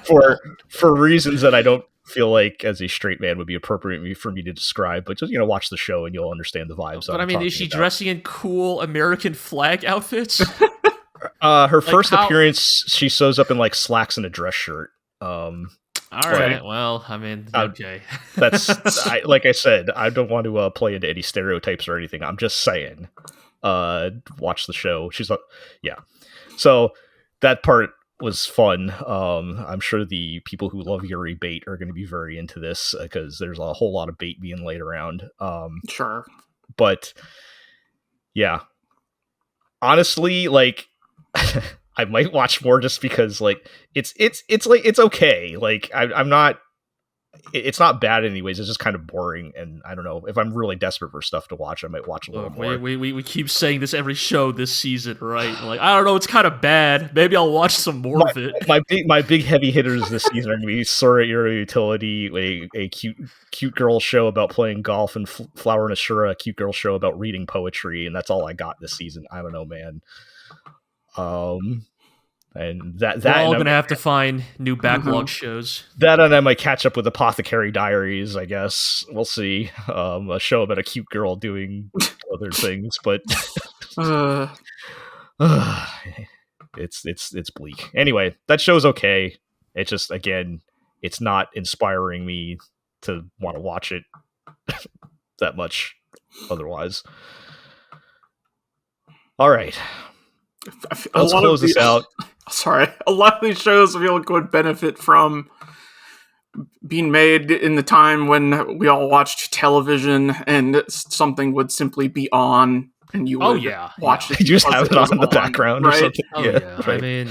for reasons that I don't feel like as a straight man would be appropriate for me to describe, but just, you know, watch the show and you'll understand the vibes. But I mean, is she dressing in cool American flag outfits? Her first appearance, she shows up in like slacks and a dress shirt. All right. Well, I mean, okay. That's like I said, I don't want to play into any stereotypes or anything. I'm just saying, watch the show. She's like, yeah. So that part was fun. I'm sure the people who love Yuri bait are going to be very into this because there's a whole lot of bait being laid around. Sure. But yeah, honestly, like I might watch more just because like it's like it's okay. Like I'm not. It's not bad anyways. It's just kind of boring, and I don't know, if I'm really desperate for stuff to watch, I might watch a little more. We keep saying this every show this season, right? Like, I don't know, it's kind of bad. Maybe I'll watch some more of it. My big heavy hitters this season are going to be Sorairo Utility, a cute girl show about playing golf, and Flower and Asura, a cute girl show about reading poetry, and that's all I got this season. I don't know, man. And that we're all gonna have to find new backlog shows. That, and I might catch up with Apothecary Diaries, I guess. We'll see. A show about a cute girl doing other things, but it's bleak. Anyway, that show's okay. It's just, again, it's not inspiring me to want to watch it that much otherwise. All right. Let's close this out. Sorry, a lot of these shows I feel like would benefit from being made in the time when we all watched television and something would simply be on and you would watch it. You just have it on in the background, right? Or something. Right. I mean,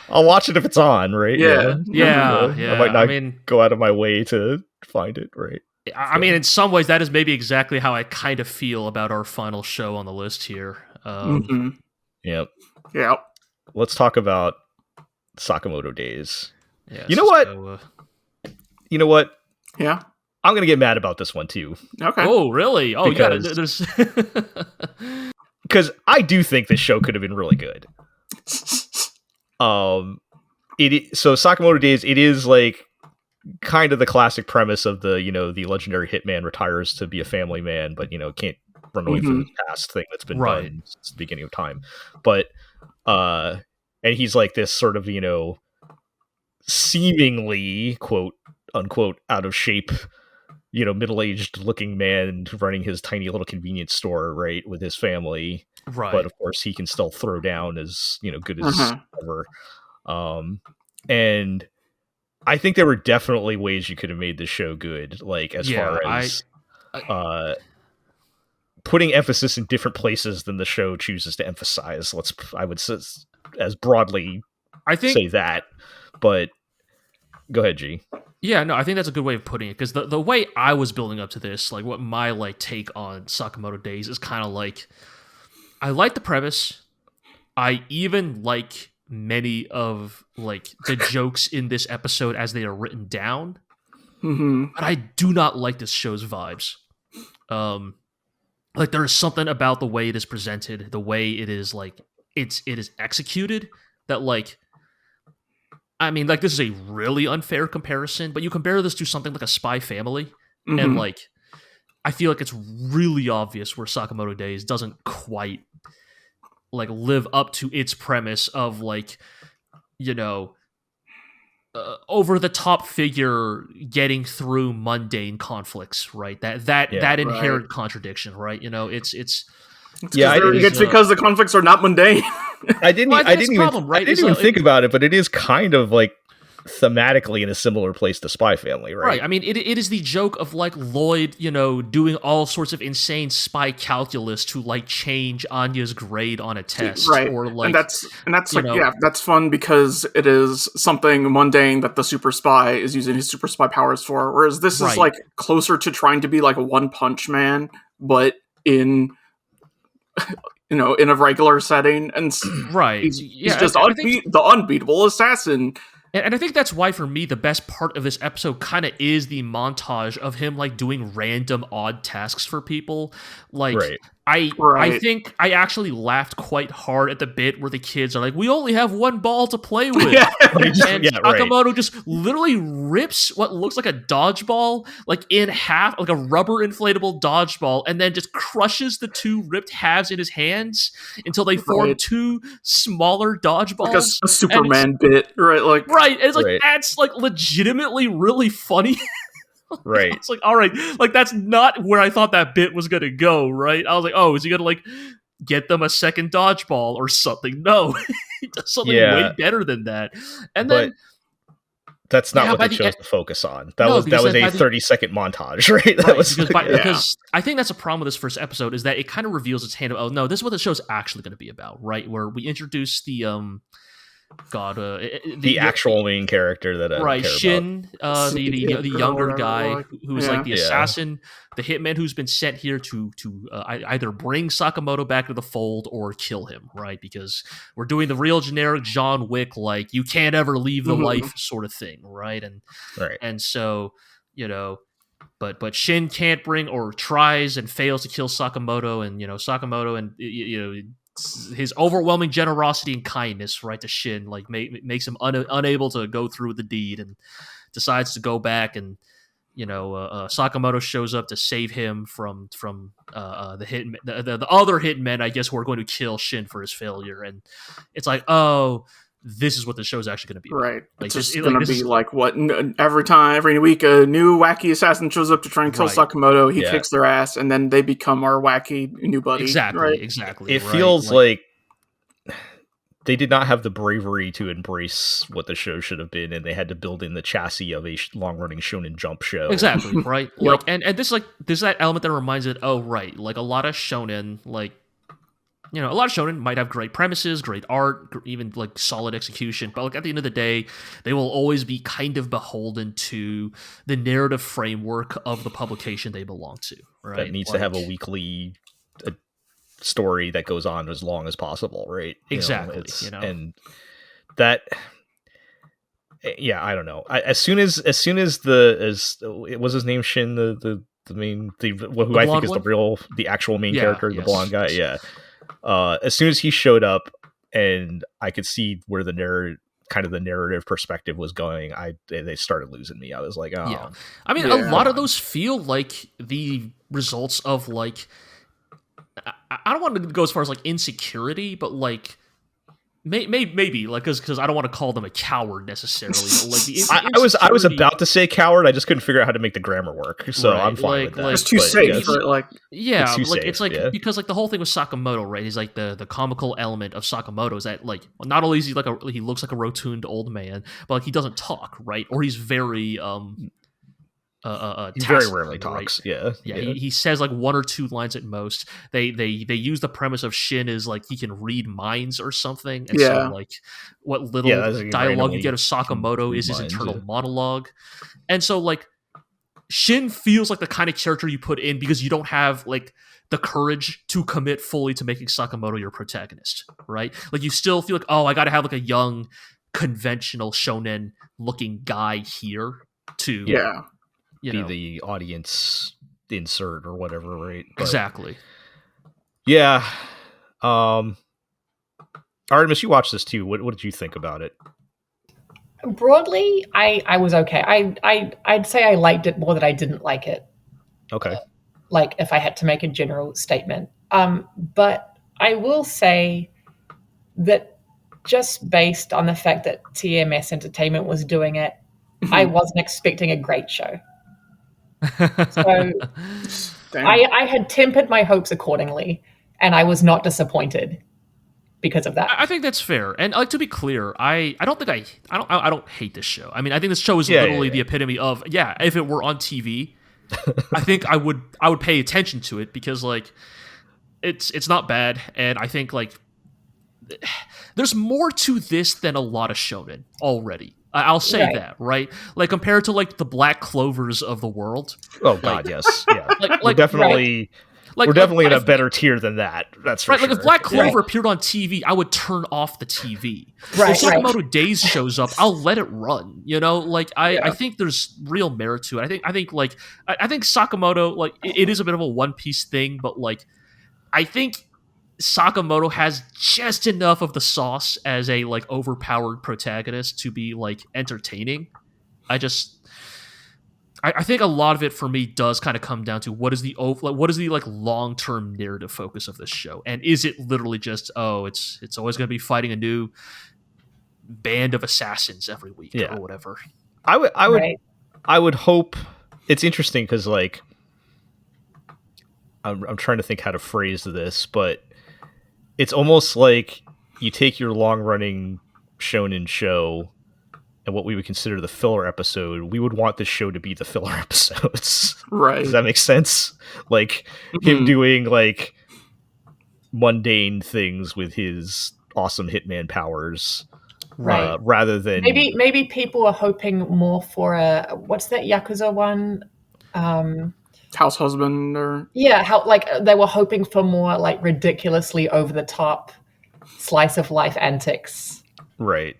I'll watch it if it's on, right? Yeah. I might not go out of my way to find it, right? I mean, in some ways, that is maybe exactly how I kind of feel about our final show on the list here. Yep. Let's talk about Sakamoto Days. Yeah, you know what? Yeah. I'm going to get mad about this one, too. Okay. Oh, really? Oh, because, yeah. There's... because I do think this show could have been really good. So Sakamoto Days, it is like kind of the classic premise of the, you know, the legendary hitman retires to be a family man, but, you know, can't run away from his past thing that's been done since the beginning of time. But and he's like this sort of, you know, seemingly quote unquote out of shape, you know, middle-aged looking man running his tiny little convenience store, right, with his family. Right. But of course he can still throw down as, you know, good as ever. And I think there were definitely ways you could have made this show good, like as far as putting emphasis in different places than the show chooses to emphasize. I would say as broadly say that, but go ahead, G. Yeah, no, I think that's a good way of putting it, because the way I was building up to this, like what my like take on Sakamoto Days is kind of like, I like the premise. I even like many of like the jokes in this episode as they are written down, but I do not like this show's vibes. Like there is something about the way it is presented, the way it is like it is executed, that like, I mean, like, this is a really unfair comparison, but you compare this to something like a Spy Family, and, like, I feel like it's really obvious where Sakamoto Days doesn't quite, like, live up to its premise of, like, you know, over-the-top figure getting through mundane conflicts, right? That inherent contradiction, right? You know, it's because the conflicts are not mundane. I didn't even think about it, but it is kind of like thematically in a similar place to Spy Family, right? Right. I mean, it is the joke of like Lloyd, you know, doing all sorts of insane spy calculus to like change Anya's grade on a test, right? Or like, and that's like, yeah, that's fun because it is something mundane that the super spy is using his super spy powers for. Whereas this is like closer to trying to be like a One Punch Man, but in you know, in a regular setting, and he's just the unbeatable assassin. And I think that's why, for me, the best part of this episode kind of is the montage of him like doing random odd tasks for people. Like, I think I actually laughed quite hard at the bit where the kids are like, "We only have one ball to play with," and Sakamoto just literally rips what looks like a dodgeball like in half, like a rubber inflatable dodgeball, and then just crushes the two ripped halves in his hands until they form two smaller dodgeballs, like a Superman bit, right? Like, right, and it's like that's like legitimately really funny. Right. It's like, all right, like that's not where I thought that bit was gonna go, right? I was like, oh, is he gonna like get them a second dodgeball or something? No, he does something way better than that. And then that's not what they chose to focus on. That was a 30-second montage, right? That was because I think that's a problem with this first episode, is that it kind of reveals its hand of, oh no, this is what the show's actually going to be about, right? Where we introduce the the actual main character that Shin, the younger guy who's like the assassin, the hitman who's been sent here to either bring Sakamoto back to the fold or kill him, right? Because we're doing the real generic John Wick, like you can't ever leave the life sort of thing, right? And so, you know, but Shin can't bring, or tries and fails to kill Sakamoto, and you know Sakamoto and you know his overwhelming generosity and kindness, right, to Shin, like makes him unable to go through with the deed, and decides to go back, and you know Sakamoto shows up to save him from the hitman, the other hitmen, I guess, who are going to kill Shin for his failure. And it's like, oh, this is what the show's actually going to be about. Right. Like, it's just going to be like what every week a new wacky assassin shows up to try and kill Sakamoto. He kicks their ass, and then they become our wacky new buddy. Exactly. It feels like they did not have the bravery to embrace what the show should have been, and they had to build in the chassis of a long-running Shonen Jump show. Exactly, right? Like, and this like there's that element that reminds it. Oh, right. Like a lot of shonen, like. You know, a lot of shonen might have great premises, great art, even like solid execution, but like at the end of the day, they will always be kind of beholden to the narrative framework of the publication they belong to, right? That needs to have a weekly story that goes on as long as possible, right? Exactly. And that, I don't know. As soon as was his name Shin, who I think is the actual main character, the blonde guy, as soon as he showed up and I could see where the narrative perspective was going, they started losing me. I was like, oh. Yeah. I mean, a lot of those feel like the results of like, I don't want to go as far as like insecurity, but like maybe like because I don't want to call them a coward necessarily. But like I was about to say coward. I just couldn't figure out how to make the grammar work, so I'm fine with that. It's too safe. Because like the whole thing with Sakamoto, right? He's like the comical element of Sakamoto is that like not only is he he looks like a rotund old man, but like he doesn't talk, right? Or he's very He very taciturn, rarely right? talks. Yeah. Yeah, he says like 1 or 2 lines at most. They use the premise of Shin is like he can read minds or something, and so Yeah. like what little that's like he dialogue you randomly get of Sakamoto read is his minds, internal yeah. monologue, and so like Shin feels like the kind of character you put in because you don't have like the courage to commit fully to making Sakamoto your protagonist, right? Like you still feel like, oh, I got to have like a young, conventional shonen looking guy here to Yeah. you know the audience insert or whatever, right? But, exactly. Yeah. Artemis, you watched this too. What did you think about it? Broadly, I was okay. I'd say I liked it more than I didn't like it. Okay. Like if I had to make a general statement. But I will say that just based on the fact that TMS Entertainment was doing it, I wasn't expecting a great show. So Damn. I had tempered my hopes accordingly, and I was not disappointed because of that. I think that's fair. And like to be clear, I don't hate this show. I mean, I think this show is literally the epitome of if it were on TV, I think I would pay attention to it because like it's not bad, and I think like there's more to this than a lot of shonen already. I'll say that, right? Like compared to like the Black Clovers of the world. Oh God, yes, yeah. Like definitely. Like, we're definitely in a better tier than that. That's for right. sure. Like if Black Clover appeared on TV, I would turn off the TV. Right, If Sakamoto Days shows up, I'll let it run. You know, like I think there's real merit to it. I think Sakamoto, like it is a bit of a One Piece thing, but like I think Sakamoto has just enough of the sauce as a like overpowered protagonist to be like entertaining. I think a lot of it for me does kind of come down to what is the like long term narrative focus of this show, and is it literally just it's always going to be fighting a new band of assassins every week or whatever. I would hope. It's interesting because like I'm trying to think how to phrase this, but it's almost like you take your long running shonen show and what we would consider the filler episode, we would want this show to be the filler episodes. Right. Does that make sense? Like him doing like mundane things with his awesome hitman powers. Right. Rather than maybe people are hoping more for a what's that Yakuza one? House husband or how like they were hoping for more like ridiculously over the top slice of life antics. Right.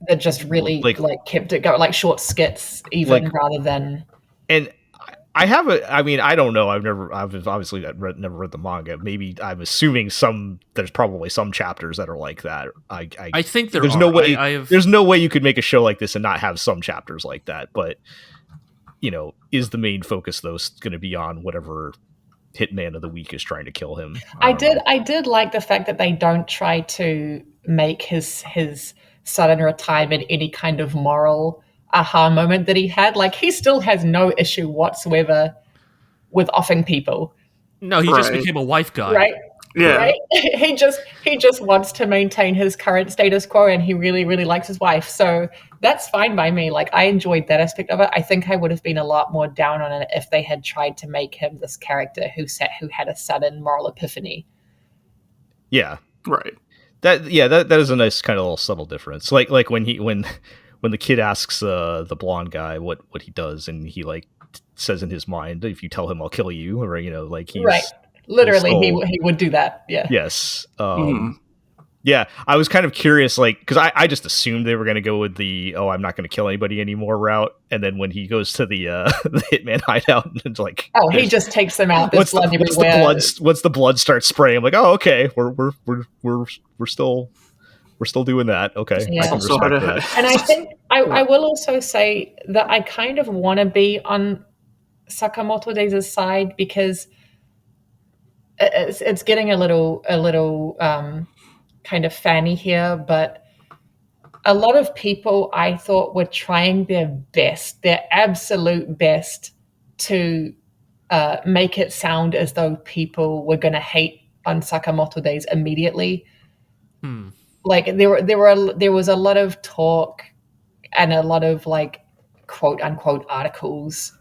That just really like kept it going, like short skits even rather than. And I don't know. I've obviously never read the manga. Maybe I'm assuming there's probably some chapters that are like that. I think there's no way. There's no way you could make a show like this and not have some chapters like that. But is the main focus though going to be on whatever hitman of the week is trying to kill him? I did like the fact that they don't try to make his sudden retirement any kind of moral aha moment that he had. Like he still has no issue whatsoever with offing people. No, he just became a wife guy. Right. Yeah. Right? He just wants to maintain his current status quo, and he really, really likes his wife. So that's fine by me. Like I enjoyed that aspect of it. I think I would have been a lot more down on it if they had tried to make him this character who had a sudden moral epiphany. Yeah. Right. That is a nice kind of little subtle difference. Like when the kid asks the blonde guy what he does, and he like says in his mind, if you tell him I'll kill you, or like he's right. Literally, he would do that. Yeah. Yes. Yeah. I was kind of curious, like, because I just assumed they were going to go with the I'm not going to kill anybody anymore route, and then when he goes to the the hitman hideout, and it's like, he just takes them out. Once the blood starts spraying, I'm like, oh, okay, we're still doing that. Okay, yeah. I can respect that. And I think I will also say that I kind of want to be on Sakamoto Days' side because it's getting a little kind of fanny here, but a lot of people I thought were trying their absolute best to make it sound as though people were going to hate on Sakamoto Days immediately. Like there was a lot of talk and a lot of like quote unquote articles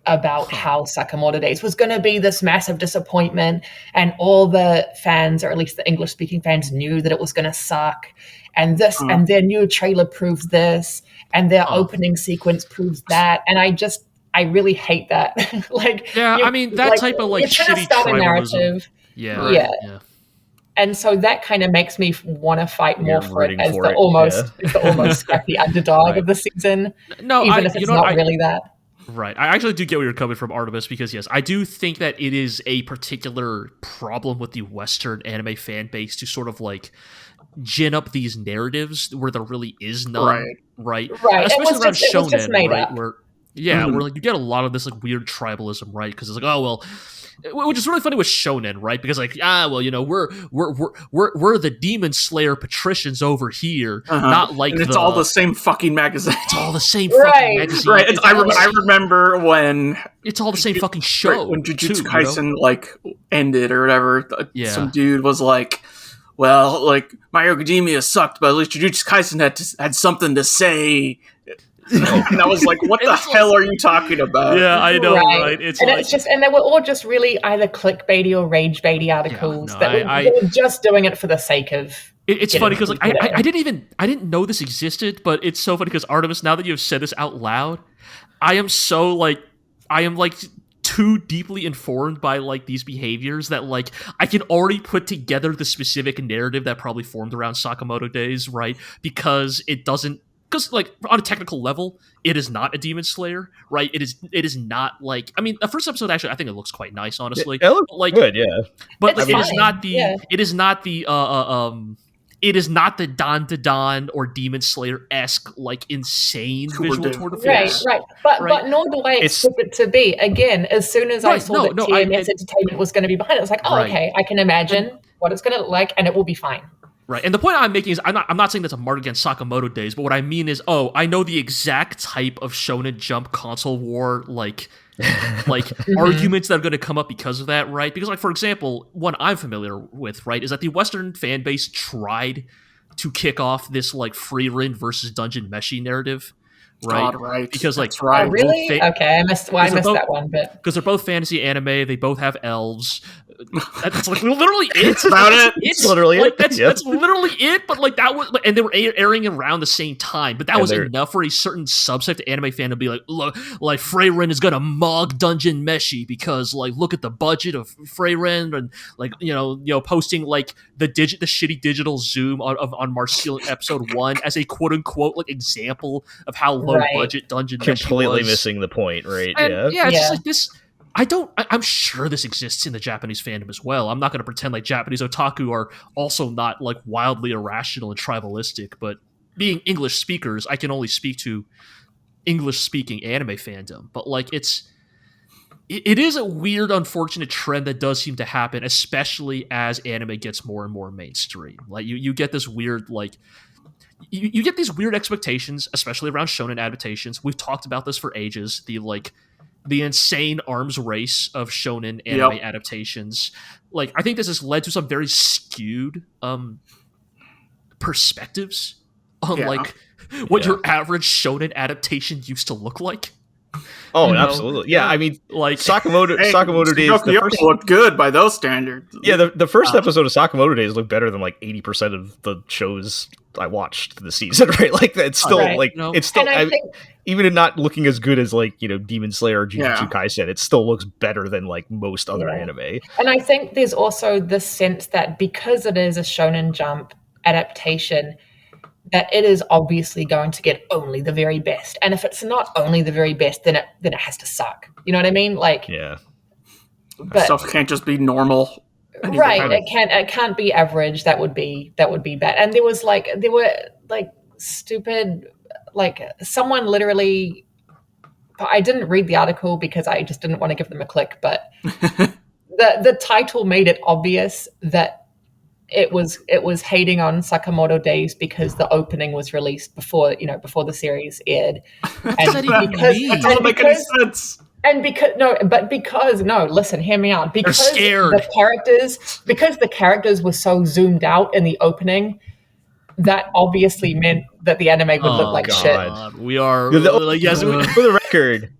about how Sakamoto Days was going to be this massive disappointment, and all the fans, or at least the English speaking fans, knew that it was going to suck, and this and their new trailer proves this, and their opening sequence proves that, and I really hate that. I mean, that type of like shitty tribalism. Yeah. And so that kind of makes me want to fight more for it as the almost scrappy underdog of the season. No, even if it's not really that. Right. I actually do get where you're coming from, Artemis, because yes, I do think that it is a particular problem with the Western anime fan base to sort of like gin up these narratives where there really is none. Right. Especially around shonen, right? Where like you get a lot of this like weird tribalism, right? Because it's like, oh well, which is really funny with shonen, right? Because like, we're the demon slayer patricians over here, not like, and it's all the same fucking magazine. It's all the same fucking magazine. Right. I remember when it's all the same fucking show. When Jujutsu Kaisen like ended or whatever, some dude was like, well, like My Hero Academia sucked, but at least Jujutsu Kaisen had something to say. And I was like, what the hell are you talking about? Yeah, I know, right? It's just, and they were all just really either clickbaity or rage-baity articles they were just doing it for the sake of. It's funny because like I didn't know this existed, but it's so funny because Artemis, now that you have said this out loud, I am too deeply informed by like these behaviors that like I can already put together the specific narrative that probably formed around Sakamoto Days, right? Because like on a technical level, it is not a demon slayer, right? It is not like, I mean, the first episode actually, I think it looks quite nice, honestly. It looks good, But like, it is not the Don or Demon Slayer-esque like insane visual tour de force. Right. But nor do I expect it to be. Again, as soon as I saw that TMS Entertainment was going to be behind it, I was like, okay, I can imagine what it's going to look like, and it will be fine. Right, and the point I'm making is I'm not saying that's a mark against Sakamoto Days, but what I mean is, I know the exact type of Shonen Jump console war like arguments that are going to come up because of that, right? Because like, for example, one I'm familiar with, right, is that the Western fan base tried to kick off this like Free-Rin versus Dungeon Meshi narrative. Right, God, right. Because like, really? Okay, I missed that one, but because they're both fantasy anime, they both have elves. That's like literally it. That's about it. It's literally like, it. That's literally it. But like that was, and they were airing around the same time. But that was enough for a certain subset of anime fan to be like, look, like Frey-Rin is gonna mug Dungeon Meshi because like look at the budget of Frey-Rin, and like you know posting like the shitty digital zoom on Marcel episode 1 as a quote unquote like example of how low budget Dungeon Meshi was. Completely missing the point, right? And, it's just like this. I'm sure this exists in the Japanese fandom as well. I'm not going to pretend like Japanese otaku are also not like wildly irrational and tribalistic, but being English speakers, I can only speak to English speaking anime fandom. But like it is a weird, unfortunate trend that does seem to happen, especially as anime gets more and more mainstream. Like you get this weird like you get these weird expectations, especially around shonen adaptations. We've talked about this for ages. The insane arms race of shonen anime adaptations. Like, I think this has led to some very skewed perspectives on like what your average shonen adaptation used to look like. Oh, absolutely. Yeah, I mean, like Sakamoto Days. The first looked good by those standards. Yeah, the first episode of Sakamoto Days looked better than like 80% of the shows I watched this season. Right, like it's still it's still even in not looking as good as like Demon Slayer or Jujutsu Kaisen, it still looks better than like most other anime. And I think there's also this sense that because it is a Shonen Jump adaptation, that it is obviously going to get only the very best. And if it's not only the very best, then it has to suck. You know what I mean? Like, but stuff can't just be normal. Right. It can't be average. That would be bad. And there were stupid, like someone literally, I didn't read the article because I just didn't want to give them a click, but the title made it obvious that it was hating on Sakamoto Days because the opening was released before the series aired. And that doesn't make any sense. And listen, hear me out. Because they're scared. The characters were so zoomed out in the opening, that obviously meant that the anime would look Oh, like God. shit. We are yes. For the record,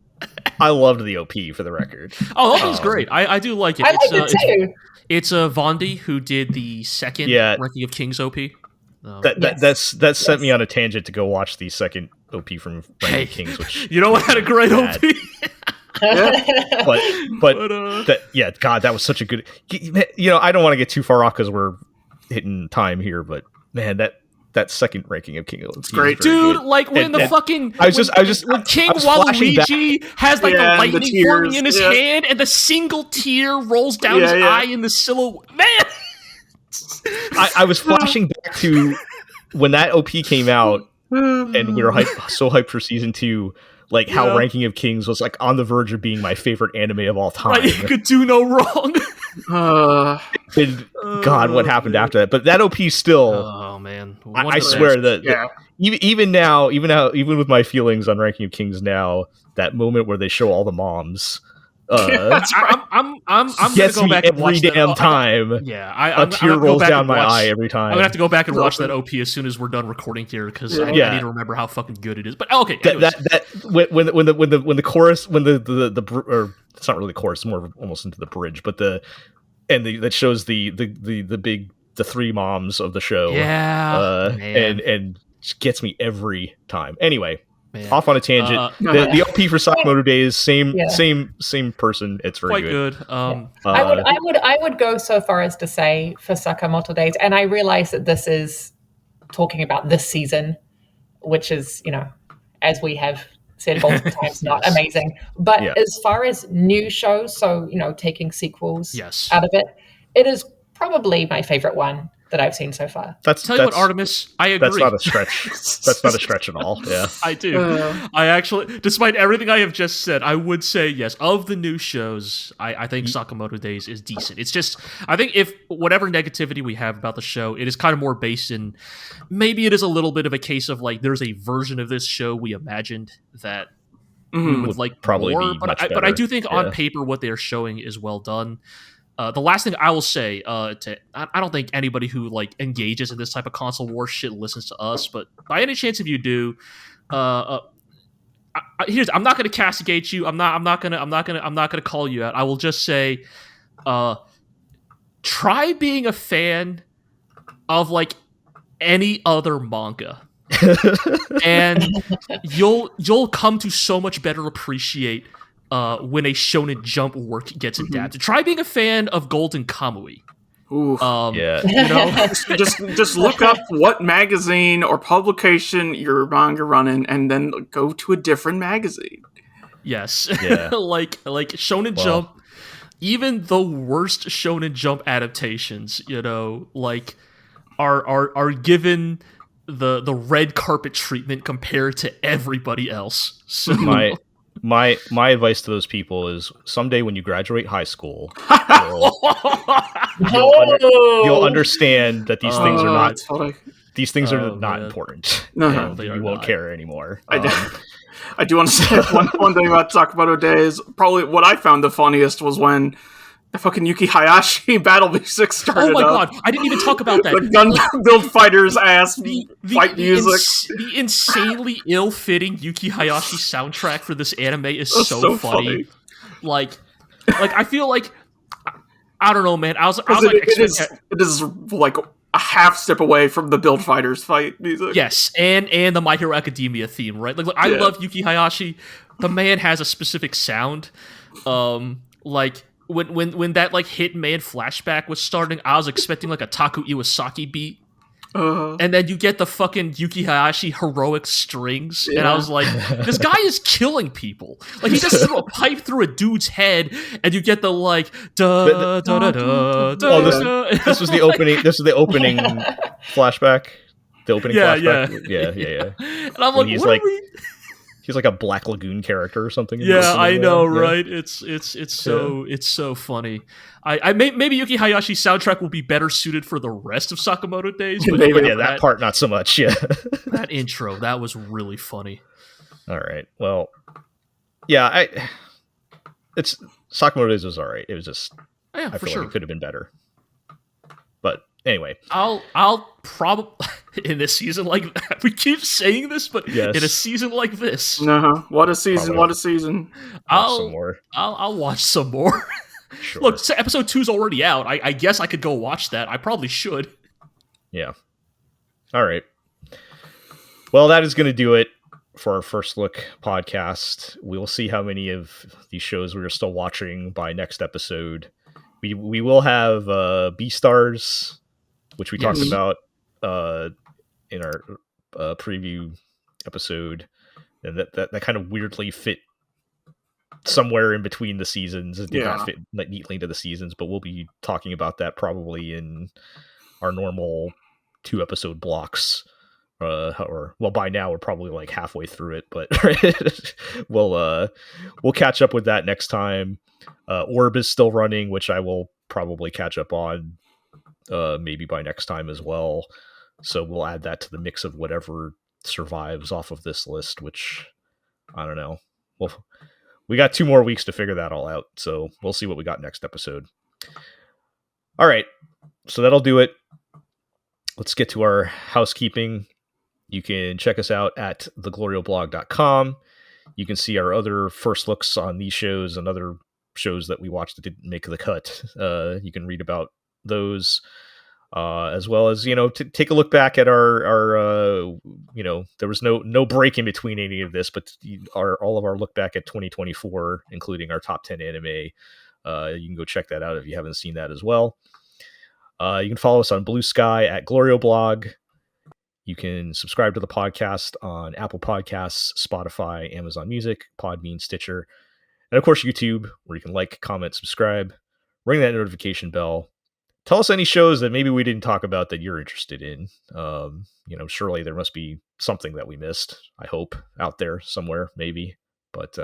I loved the OP. For the record, Oh, that was great. I do like it. I liked it too. It's Vondi who did the second Ranking of Kings OP. That sent me on a tangent to go watch the second OP from Ranking of Kings, which you know what had a great OP. God, that was such a good. I don't want to get too far off because we're hitting time here, but man, that second Ranking of Kings, it's great, dude. Good. Like when when King Waluigi has like the lightning forming in his hand, and the single tear rolls down his eye in the silhouette. Man, I was flashing back to when that OP came out, and we were so hyped for season 2. Like how Ranking of Kings was like on the verge of being my favorite anime of all time. Right, you could do no wrong. God, what happened after that? But that OP still. Oh man, I swear that even now, even with my feelings on Ranking of Kings now, that moment where they show all the moms. I'm gets gonna go back me and watch every damn time. A tear rolls down my eye every time. I'm gonna have to go back and watch that OP as soon as we're done recording here because I need to remember how fucking good it is. But okay, when the chorus, when the or it's not really the chorus, it's more almost into the bridge, but that shows the three moms of the show. And gets me every time. Anyway. Man. Off on a tangent. The OP for Sakamoto Days, same person. It's very quite good. I would go so far as to say for Sakamoto Days, and I realize that this is talking about this season, which is, as we have said multiple times, not amazing. But as far as new shows, so taking sequels out of it, it is probably my favorite one that I've seen so far. Tell you what, Artemis, I agree. That's not a stretch. That's not a stretch at all. Yeah, I do. I actually, despite everything I have just said, I would say yes. Of the new shows, I think Sakamoto Days is decent. It's just, I think if whatever negativity we have about the show, it is kind of more based in, maybe it is a little bit of a case of like, there's a version of this show we imagined that we would like probably more, be much better. But I do think on paper what they are showing is well done. The last thing I will say, I don't think anybody who like engages in this type of console war shit listens to us, but by any chance if you do, I'm not going to castigate you. I'm not going to call you out. I will just say, try being a fan of like any other manga, and you'll come to so much better appreciate. When a Shonen Jump work gets adapted. Try being a fan of Golden Kamui. Ooh. Just look up what magazine or publication your manga running, and then go to a different magazine. Yes, like Shonen Jump. Even the worst Shonen Jump adaptations, like are given the red carpet treatment compared to everybody else. So. My advice to those people is someday when you graduate high school, you'll understand that these things are not important. No, you won't care anymore. I do want to say one thing about Sakamoto Days. Probably what I found the funniest was when the fucking Yuki Hayashi Battle V6 started. Oh my god, I didn't even talk about that. The gun build fighters ass fight music. The insanely ill-fitting Yuki Hayashi soundtrack for this anime is so funny. Like I feel like I don't know, man. I was like, it is like a half step away from the build fighters fight music. Yes, and the My Hero Academia theme, right? Like I love Yuki Hayashi. The man has a specific sound. Like. When that like Hitman flashback was starting, I was expecting like a Taku Iwasaki beat, and then you get the fucking Yuki Hayashi heroic strings, and I was like, this guy is killing people. Like he just threw a pipe through a dude's head, and you get the like da da da da da. This was the opening. This was the opening flashback. The opening flashback. Yeah. And I'm like, what are we? He's like a Black Lagoon character or something. Yeah, I know, right? It's so funny. Maybe Yuki Hayashi's soundtrack will be better suited for the rest of Sakamoto Days. But that part not so much. Yeah, that intro that was really funny. All right, well, yeah, Sakamoto Days was all right. It was just I feel like it could have been better. But Anyway, I'll probably in a season like we keep saying this, but Yes. in a season like this, What a season! Probably. What a season! watch some more. I'll watch some more. Sure. Look, so episode 2's already out. I guess I could go watch that. I probably should. Yeah. All right. Well, that is going to do it for our first look podcast. We will see how many of these shows we are still watching by next episode. We will have B-Stars, which we talked Yes. about in our preview episode, and that kind of weirdly fit somewhere in between the seasons. It did not fit neatly into the seasons, but we'll be talking about that probably in our normal 2-episode blocks. By now we're probably like halfway through it, but we'll catch up with that next time. Orb is still running, which I will probably catch up on maybe by next time as well. So we'll add that to the mix of whatever survives off of this list, which I don't know. Well, we got 2 more weeks to figure that all out, so we'll see what we got next episode. All right, so that'll do it. Let's get to our housekeeping. You can check us out at theglorioblog.com. You can see our other first looks on these shows and other shows that we watched that didn't make the cut. You can read about those, as well as, take a look back at our there was no break in between any of this, but all of our look back at 2024, including our top 10 anime. You can go check that out if you haven't seen that as well. You can follow us on Blue Sky at GLORIOblog. You can subscribe to the podcast on Apple Podcasts, Spotify, Amazon Music, Podbean, Stitcher, and of course YouTube, where you can like, comment, subscribe, ring that notification bell. Tell us any shows that maybe we didn't talk about that you're interested in. Surely there must be something that we missed, I hope, out there somewhere, maybe. But,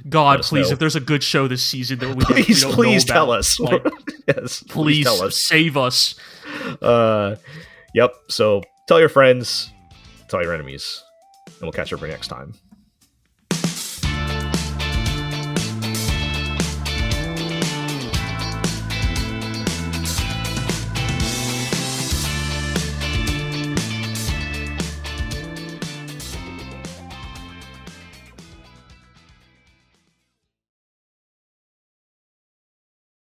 God, please, if there's a good show this season that we don't please know tell about, us. like, Yes, please tell us. save us. Yep. So tell your friends, tell your enemies, and we'll catch up for next time.